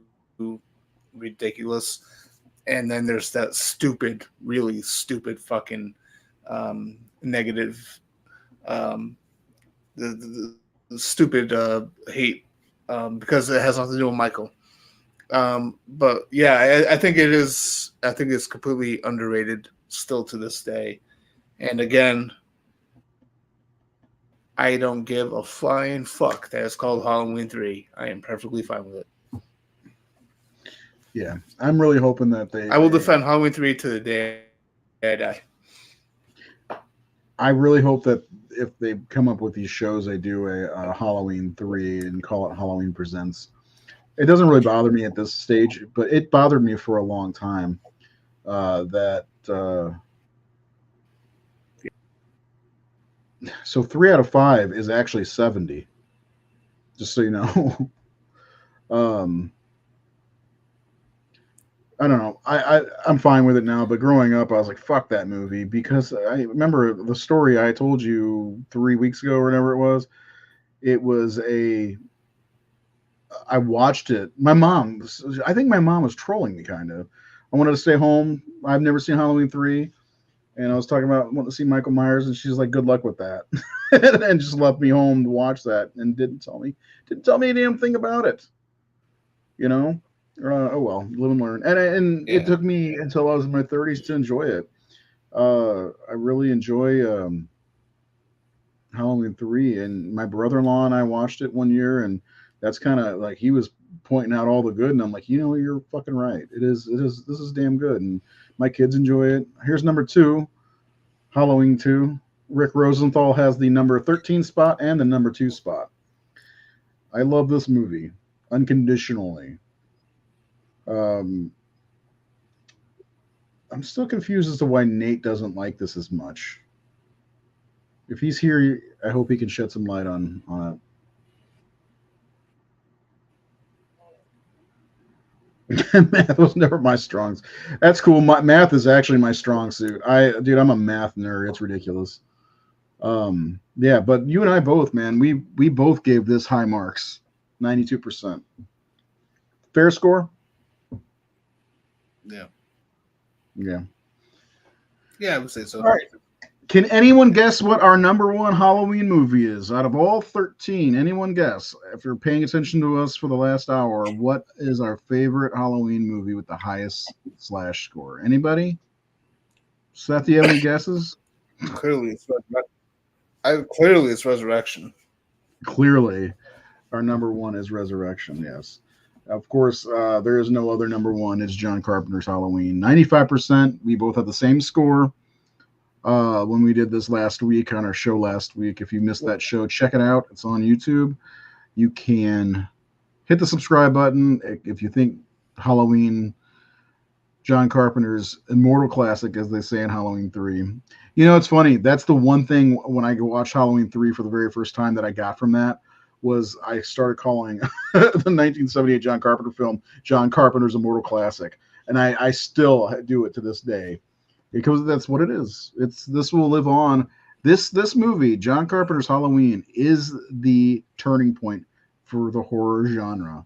[SPEAKER 2] ridiculous. And then there's that stupid, really stupid fucking negative, the stupid hate because it has nothing to do with Michael. But yeah, I think it is. I think it's completely underrated still to this day. And again, I don't give a flying fuck that it's called Halloween 3. I am perfectly fine with it.
[SPEAKER 1] Yeah, I'm really hoping that
[SPEAKER 2] I will defend Halloween 3 to the day I die.
[SPEAKER 1] I really hope that if they come up with these shows, they do a Halloween 3 and call it Halloween Presents. It doesn't really bother me at this stage, but it bothered me for a long time so 3 out of 5 is actually 70. Just so you know. I don't know. I'm fine with it now, but growing up, I was like, "Fuck that movie," because I remember the story I told you 3 weeks ago or whatever it was. It was I watched it. I think my mom was trolling me, kind of. I wanted to stay home. I've never seen Halloween 3, and I was talking about wanting to see Michael Myers, and she's like, "Good luck with that," and just left me home to watch that, and didn't tell me a damn thing about it. Oh well, live and learn. And It took me until I was in my 30s to enjoy it. I really enjoy Halloween 3, and my brother-in-law and I watched it one year, and that's kind of like he was pointing out all the good, and I'm like, you're fucking right. This is damn good, and my kids enjoy it. Here's number 2, Halloween 2. Rick Rosenthal has the number 13 spot and the number 2 spot. I love this movie unconditionally. I'm still confused as to why Nate doesn't like this as much. If he's here, I hope he can shed some light on it. Math was never my strong. That's cool. Math is actually my strong suit. Dude, I'm a math nerd. It's ridiculous. Yeah, but you and I both, man, we both gave this high marks, 92%. Fair score?
[SPEAKER 2] Yeah.
[SPEAKER 1] Yeah.
[SPEAKER 2] Yeah, I would say so.
[SPEAKER 1] All right. Can anyone guess what our number one Halloween movie is? Out of all 13, anyone guess? If you're paying attention to us for the last hour, what is our favorite Halloween movie with the highest slash score? Anybody? Seth, do you have any guesses?
[SPEAKER 2] Clearly, it's Resurrection.
[SPEAKER 1] Clearly, our number one is Resurrection, yes. Of course, there is no other number one. It's John Carpenter's Halloween. 95%. We both have the same score. When we did this last week on our show last week. If you missed that show, check it out. It's on YouTube. You can hit the subscribe button if you think Halloween, John Carpenter's immortal classic, as they say in Halloween 3. You know, it's funny. That's the one thing when I watched Halloween 3 for the very first time that I got from that was I started calling the 1978 John Carpenter film John Carpenter's immortal classic. And I still do it to this day. Because that's what it is. This will live on. This movie, John Carpenter's Halloween, is the turning point for the horror genre.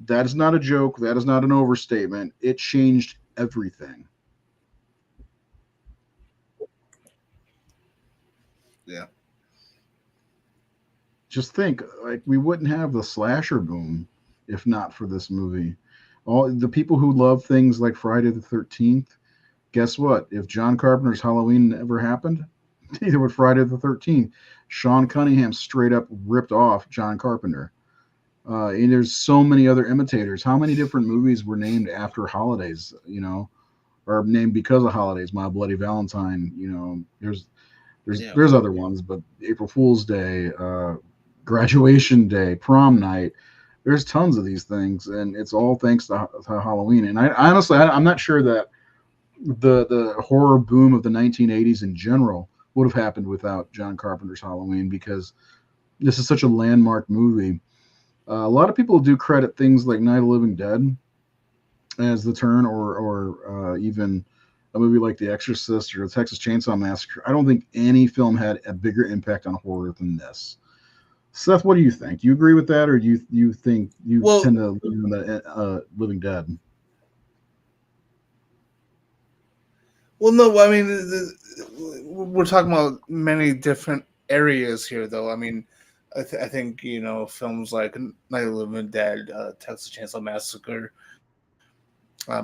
[SPEAKER 1] That is not a joke. That is not an overstatement. It changed everything.
[SPEAKER 2] Yeah.
[SPEAKER 1] Just think, like, we wouldn't have the slasher boom if not for this movie. All the people who love things like Friday the 13th, guess what? If John Carpenter's Halloween never happened, neither would Friday the 13th. Sean Cunningham straight up ripped off John Carpenter. And there's so many other imitators. How many different movies were named after holidays, or named because of holidays? My Bloody Valentine, there's other ones, but April Fool's Day, Graduation Day, Prom Night. There's tons of these things, and it's all thanks to Halloween. And I honestly, I'm not sure that the horror boom of the 1980s in general would have happened without John Carpenter's Halloween, because this is such a landmark movie. A lot of people do credit things like Night of the Living Dead as the turn, or even a movie like The Exorcist or The Texas Chainsaw Massacre. I don't think any film had a bigger impact on horror than this. Seth, what do you think? Do you agree with that, or do you think you tend to live in the Living Dead?
[SPEAKER 2] Well, no, I mean, we're talking about many different areas here, though. I mean, I think, films like Night of the Living Dead, Texas Chainsaw Massacre,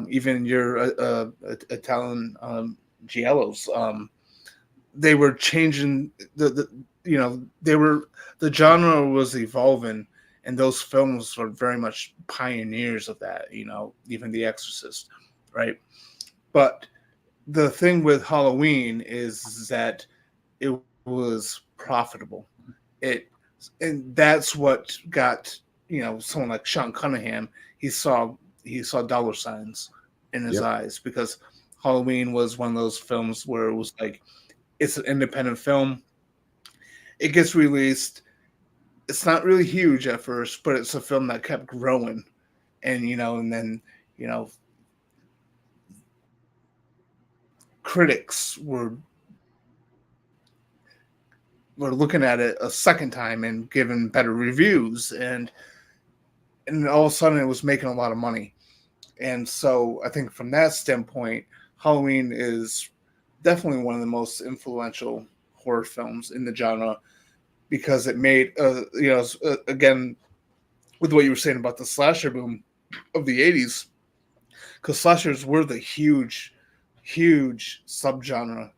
[SPEAKER 2] even your Italian giallos, they were changing the genre was evolving, and those films were very much pioneers of that. Even The Exorcist, right? But the thing with Halloween is that it was profitable. And that's what got someone like Sean Cunningham. He saw dollar signs in his eyes, because Halloween was one of those films where it was like, it's an independent film. It gets released. It's not really huge at first, but it's a film that kept growing, and then critics were looking at it a second time and giving better reviews, and all of a sudden it was making a lot of money. And so I think from that standpoint, Halloween is definitely one of the most influential horror films in the genre, because it made again, with what you were saying about the slasher boom of the 80s, because slashers were the huge subgenre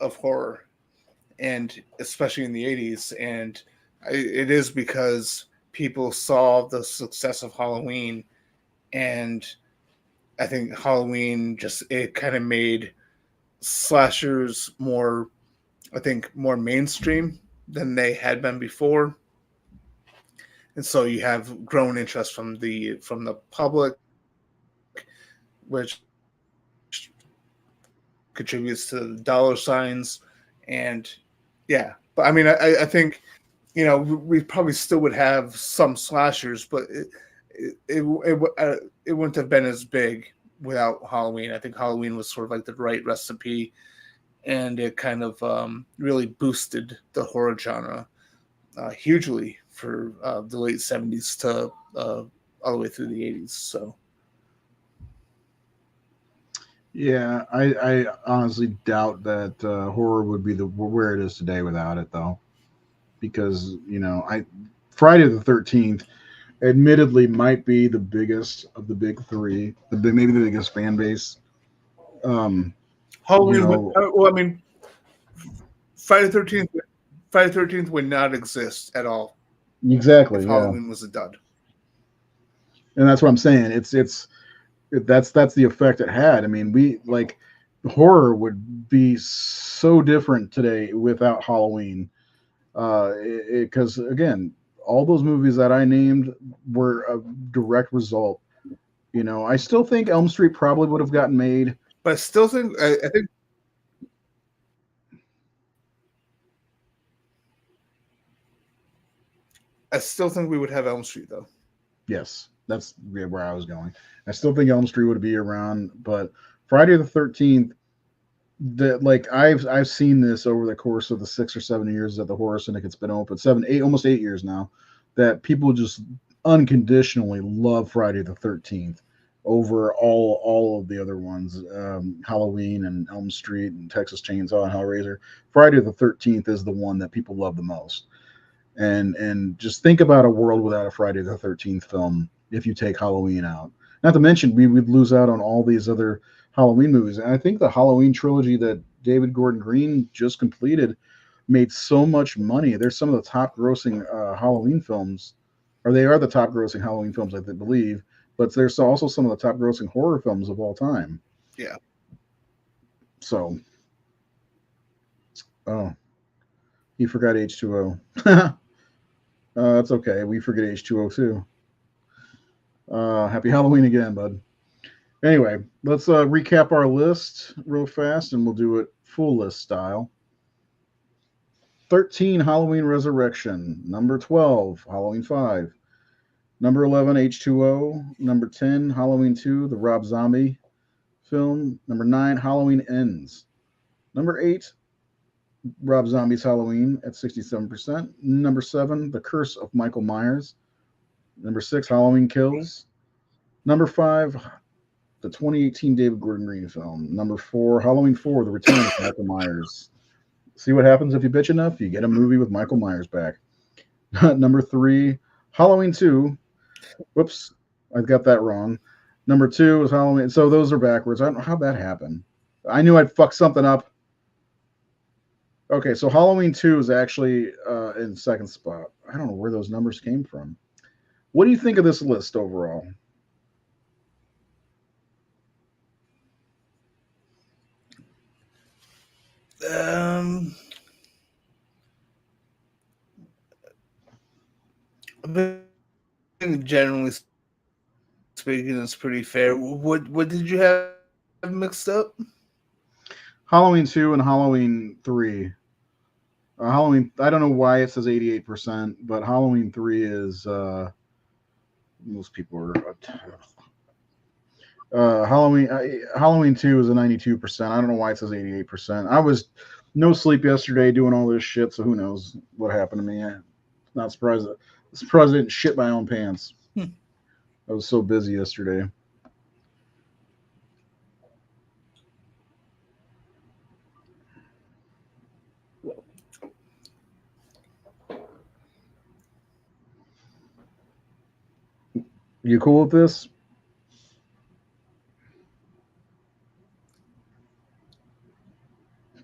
[SPEAKER 2] of horror, and especially in the 80s. And it is because people saw the success of Halloween, and I think Halloween it kind of made slashers more mainstream than they had been before. And so you have growing interest from the public, which contributes to the dollar signs. And yeah, but I mean, I think we probably still would have some slashers, but it wouldn't have been as big without Halloween. I think Halloween was sort of like the right recipe, and it kind of really boosted the horror genre hugely for the late 70s to all the way through the 80s. So.
[SPEAKER 1] Yeah, I honestly doubt that horror would be where it is today without it, though, because Friday the 13th, admittedly, might be the biggest of the big three, maybe the biggest fan base.
[SPEAKER 2] Halloween. Well, I mean, Friday the 13th. Friday the 13th would not exist at all.
[SPEAKER 1] Exactly.
[SPEAKER 2] If Halloween was a dud.
[SPEAKER 1] And that's what I'm saying. That's the effect it had. I mean, horror would be so different today without Halloween. Because again, all those movies that I named were a direct result. I still think Elm Street probably would have gotten made,
[SPEAKER 2] but I still think I still think we would have Elm Street, though.
[SPEAKER 1] Yes, that's where I was going. I still think Elm Street would be around, but Friday the 13th, I've seen this over the course of the 6 or 7 years that the Horror Syndicate's been open, 7, 8, almost 8 years now, that people just unconditionally love Friday the 13th over all of the other ones, Halloween and Elm Street and Texas Chainsaw and Hellraiser. Friday the 13th is the one that people love the most. And just think about a world without a Friday the 13th film if you take Halloween out. Not to mention, we would lose out on all these other Halloween movies. And I think the Halloween trilogy that David Gordon Green just completed made so much money. They're some of the top grossing Halloween films, or they are the top grossing Halloween films, I believe, but there's also some of the top grossing horror films of all time.
[SPEAKER 2] Yeah.
[SPEAKER 1] So, he forgot H2O. That's okay. We forget H2O too. Happy Halloween again, bud. Anyway, let's recap our list real fast, and we'll do it full list style. 13, Halloween Resurrection. Number 12, Halloween 5. Number 11, H2O. Number 10, Halloween 2, the Rob Zombie film. Number 9, Halloween Ends. Number 8, Rob Zombie's Halloween at 67%. Number 7, The Curse of Michael Myers. Number 6, Halloween Kills. Number 5, the 2018 David Gordon Green film. Number 4, Halloween 4, The Return of Michael Myers. See what happens if you bitch enough? You get a movie with Michael Myers back. Number 3, Halloween 2. Whoops, I got that wrong. Number 2 is Halloween. So those are backwards. I don't know how that happened. I knew I'd fuck something up. Okay, so Halloween 2 is actually in second spot. I don't know where those numbers came from. What do you think of this list overall?
[SPEAKER 2] I think generally speaking, it's pretty fair. What did you have mixed up?
[SPEAKER 1] Halloween 2 and Halloween 3. Halloween, I don't know why it says 88%, but Halloween 3 is most people are Halloween 2 is a 92%. I don't know why it says 88%. I was no sleep yesterday doing all this shit, so who knows what happened to me. I'm not surprised I didn't shit my own pants. I was so busy yesterday. You cool with this?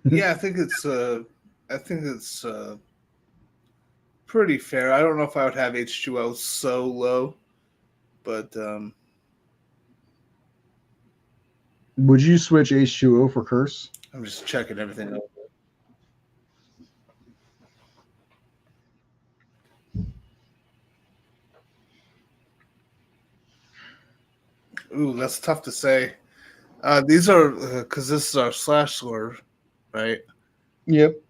[SPEAKER 2] Yeah, I think it's pretty fair. I don't know if I would have H2O so low, but
[SPEAKER 1] would you switch H2O for Curse?
[SPEAKER 2] I'm just checking everything out. Ooh, that's tough to say. These are because this is our slash score, right?
[SPEAKER 1] Yep.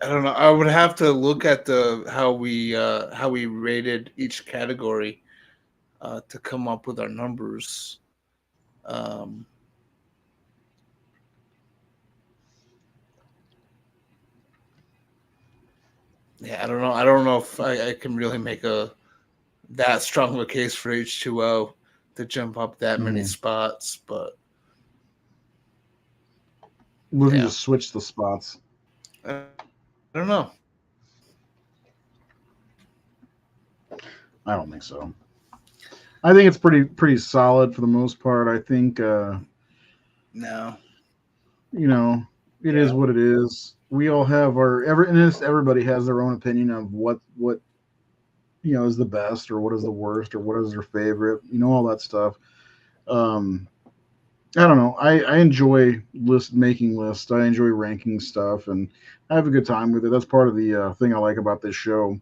[SPEAKER 2] I don't know. I would have to look at how we rated each category to come up with our numbers. Um, yeah, I don't know. I don't know if I can really make that strong of a case for H2O to jump up that many spots, but
[SPEAKER 1] We can just switch the spots.
[SPEAKER 2] I don't know.
[SPEAKER 1] I don't think so. I think it's pretty solid for the most part. I think
[SPEAKER 2] No.
[SPEAKER 1] It is what it is. We all have everybody has their own opinion of what is the best or what is the worst or what is their favorite, all that stuff. I don't know. I enjoy making lists. I enjoy ranking stuff, and I have a good time with it. That's part of the thing I like about this show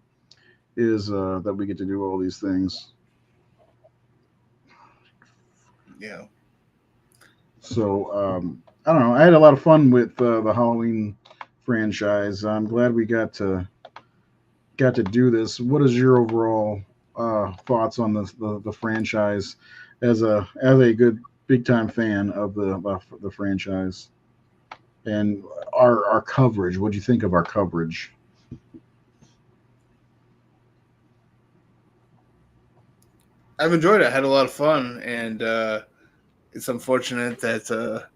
[SPEAKER 1] is that we get to do all these things.
[SPEAKER 2] Yeah.
[SPEAKER 1] So I don't know. I had a lot of fun with the Halloween franchise. I'm glad we got to do this. What is your overall thoughts on the franchise as a good big time fan of the franchise and our coverage? What do you think of our coverage?
[SPEAKER 2] I've enjoyed it. I had a lot of fun, and it's unfortunate that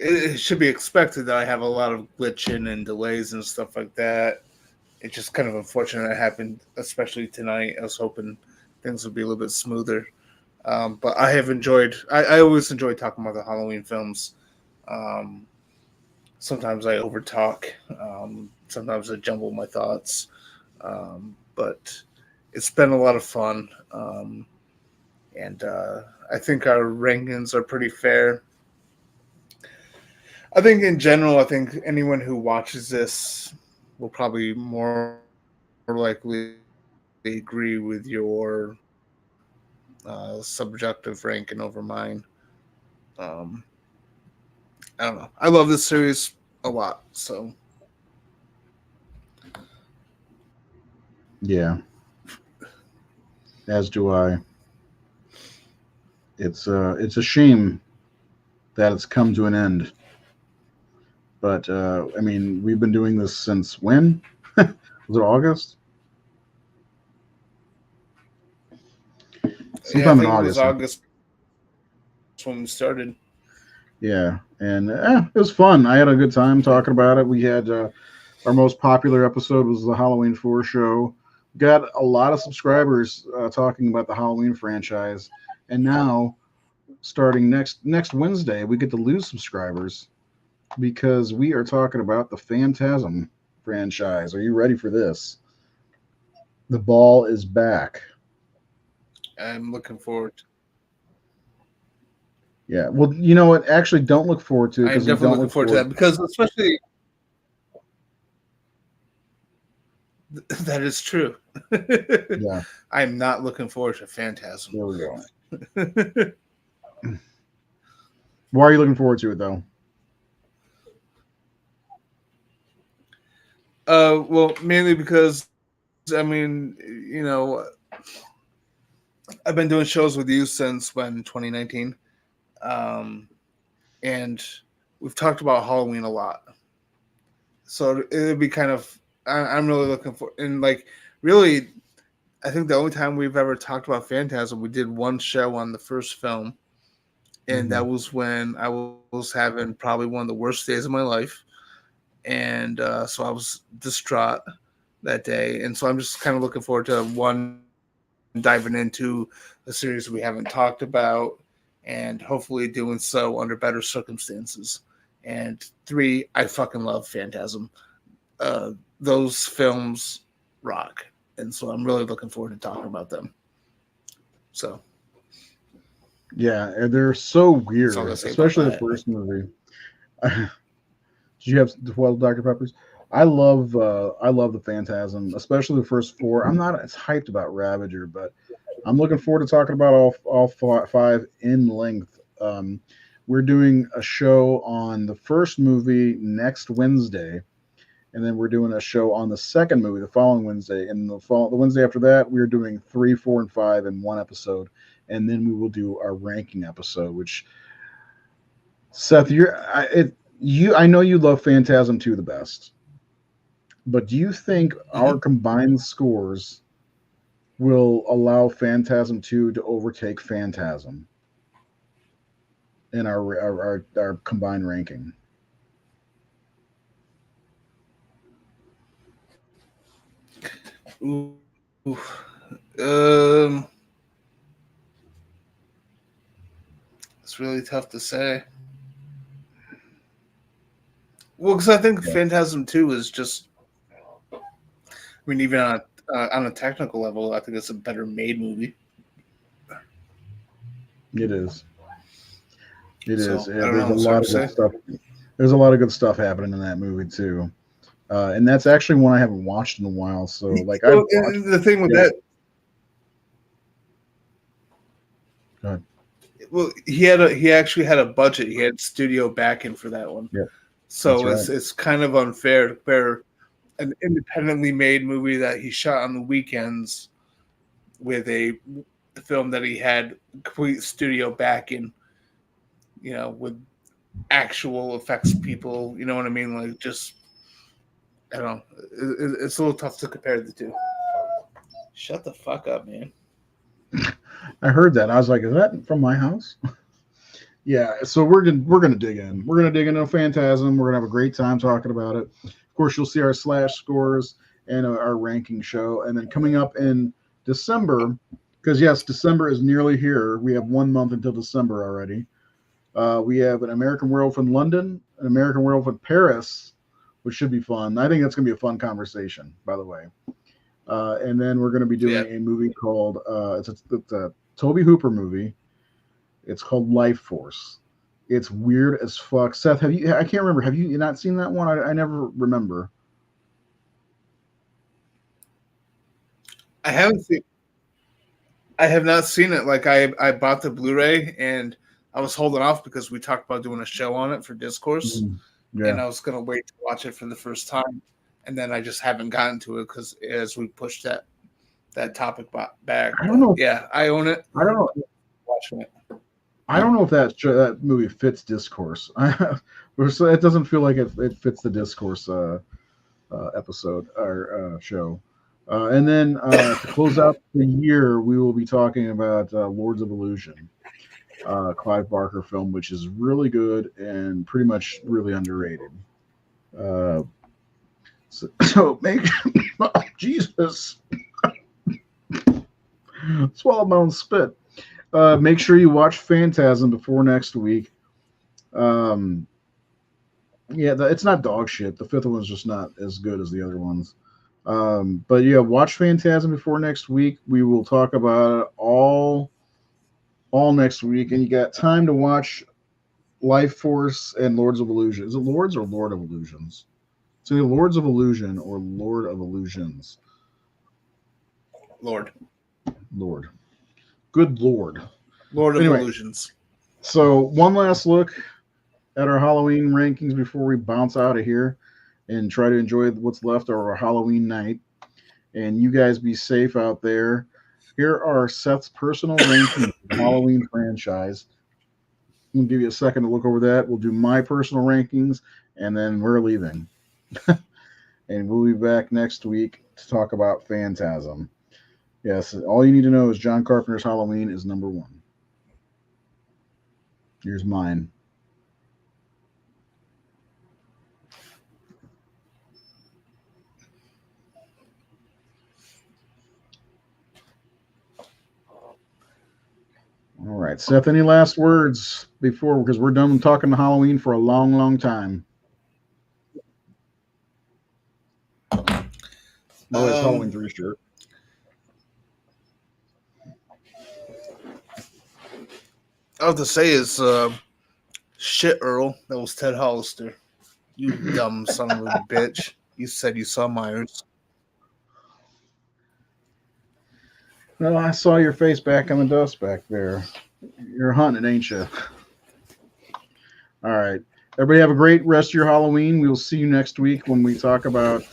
[SPEAKER 2] it should be expected that I have a lot of glitching and delays and stuff like that. It's just kind of unfortunate it happened, especially tonight. I was hoping things would be a little bit smoother. But I have enjoyed. I always enjoy talking about the Halloween films. Sometimes I overtalk. Sometimes I jumble my thoughts. But it's been a lot of fun. And I think our rankings are pretty fair. I think in general, I think anyone who watches this will probably more likely agree with your subjective ranking over mine. I don't know. I love this series a lot, so
[SPEAKER 1] yeah, as do I. It's a shame that it's come to an end. But I mean, we've been doing this since when? Was it August?
[SPEAKER 2] Sometime in August. It was August when we started.
[SPEAKER 1] Yeah, and it was fun. I had a good time talking about it. We had our most popular episode was the Halloween 4 show. Got a lot of subscribers talking about the Halloween franchise, and now starting next Wednesday, we get to lose subscribers because we are talking about the Phantasm franchise. Are you ready for this? The ball is back.
[SPEAKER 2] I'm looking forward.
[SPEAKER 1] Yeah. Well, you know what? Actually, don't look forward to it.
[SPEAKER 2] I'm definitely looking forward to that because especially that is true.
[SPEAKER 1] Yeah.
[SPEAKER 2] I'm not looking forward to Phantasm.
[SPEAKER 1] There we go. Why are you looking forward to it, though?
[SPEAKER 2] Well, mainly because, I mean, I've been doing shows with you since 2019, and we've talked about Halloween a lot. So it'd be kind of, I'm really looking for, and really, I think the only time we've ever talked about Phantasm, we did one show on the first film, and that was when I was having probably one of the worst days of my life. And so I was distraught that day. And so I'm just kind of looking forward to diving into a series we haven't talked about and hopefully doing so under better circumstances. And 3, I fucking love Phantasm. Those films rock. And so I'm really looking forward to talking about them. So.
[SPEAKER 1] Yeah, they're so weird, especially the first movie. Did you have 12 Dr. Peppers? I love the Phantasm, especially the first 4. I'm not as hyped about Ravager, but I'm looking forward to talking about all 5 in length. we're doing a show on the first movie next Wednesday, and then we're doing a show on the second movie the following Wednesday. And the Wednesday after that, we're doing 3, 4, and 5 in one episode, and then we will do our ranking episode. Which, Seth, I know you love Phantasm 2 the best, but do you think our combined scores will allow Phantasm 2 to overtake Phantasm in our combined ranking?
[SPEAKER 2] Ooh. It's really tough to say. Well, because I think Phantasm 2 is just, I mean, even on a technical level, I think it's a better made movie.
[SPEAKER 1] It is. It
[SPEAKER 2] So,
[SPEAKER 1] is. Yeah, there's a lot of good stuff. There's a lot of good stuff happening in that movie too, and that's actually one I haven't watched in a while. So, like,
[SPEAKER 2] the thing with that.
[SPEAKER 1] Go ahead.
[SPEAKER 2] Well, he actually had a budget. He had studio backing for that one.
[SPEAKER 1] Yeah.
[SPEAKER 2] So it's kind of unfair to compare an independently made movie that he shot on the weekends with a film that he had complete studio backing, with actual effects people, you know what I mean? Like, just, I don't know. It's a little tough to compare the two. Shut the fuck up, man.
[SPEAKER 1] I heard that. I was like, is that from my house? Yeah, so we're gonna dig in. We're gonna dig into Phantasm. We're gonna have a great time talking about it. Of course, you'll see our slash scores and our ranking show. And then coming up in December, because yes, December is nearly here. We have 1 month until December already. We have an American Werewolf in London, an American Werewolf in Paris, which should be fun. I think that's gonna be a fun conversation, by the way. And then we're gonna be doing a movie called it's a Tobe Hooper movie. It's called Life Force. It's weird as fuck. Seth, I can't remember. Have you not seen that one? I never remember.
[SPEAKER 2] I have not seen it. Like, I bought the Blu-ray and I was holding off because we talked about doing a show on it for Discourse.
[SPEAKER 1] Yeah.
[SPEAKER 2] And I was going to wait to watch it for the first time. And then I just haven't gotten to it because as we pushed that topic back.
[SPEAKER 1] I don't know.
[SPEAKER 2] Yeah, I own it.
[SPEAKER 1] I don't know.
[SPEAKER 2] Watching it.
[SPEAKER 1] I don't know if that movie fits Discourse. It doesn't feel like it fits the Discourse episode or show. And then to close out the year, we will be talking about Lords of Illusion, Clive Barker film, which is really good and pretty much really underrated. So make Jesus swallow my own spit. Make sure you watch Phantasm before next week. It's not dog shit. The fifth one's just not as good as the other ones. But yeah, watch Phantasm before next week. We will talk about it all next week, and you got time to watch Life Force and Lords of Illusion. Is it Lords or Lord of Illusions? It's either Lords of Illusion or Lord of Illusions.
[SPEAKER 2] Lord.
[SPEAKER 1] Good Lord.
[SPEAKER 2] Lord of Illusions.
[SPEAKER 1] So one last look at our Halloween rankings before we bounce out of here and try to enjoy what's left of our Halloween night. And you guys be safe out there. Here are Seth's personal rankings of the Halloween franchise. I'm going to give you a second to look over that. We'll do my personal rankings, and then we're leaving. And we'll be back next week to talk about Phantasm. Yes, all you need to know is John Carpenter's Halloween is number 1. Here's mine. All right, Seth, any last words because we're done talking to Halloween for a long, long time. Oh, it's Halloween 3 shirt.
[SPEAKER 2] I have to say is shit, Earl. That was Ted Hollister. You dumb son of a bitch. You said you saw Myers.
[SPEAKER 1] Well, I saw your face back in the dust back there. You're hunting, ain't you? All right. Everybody have a great rest of your Halloween. We'll see you next week when we talk about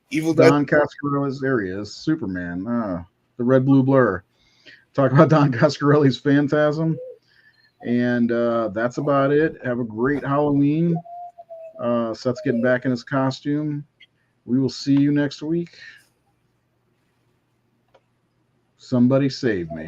[SPEAKER 2] Evil
[SPEAKER 1] Don
[SPEAKER 2] Dead.
[SPEAKER 1] Coscarella's areas, Superman, the red blue blur. Talk about Don Coscarelli's Phantasm. And that's about it. Have a great Halloween. Seth's getting back in his costume. We will see you next week. Somebody save me.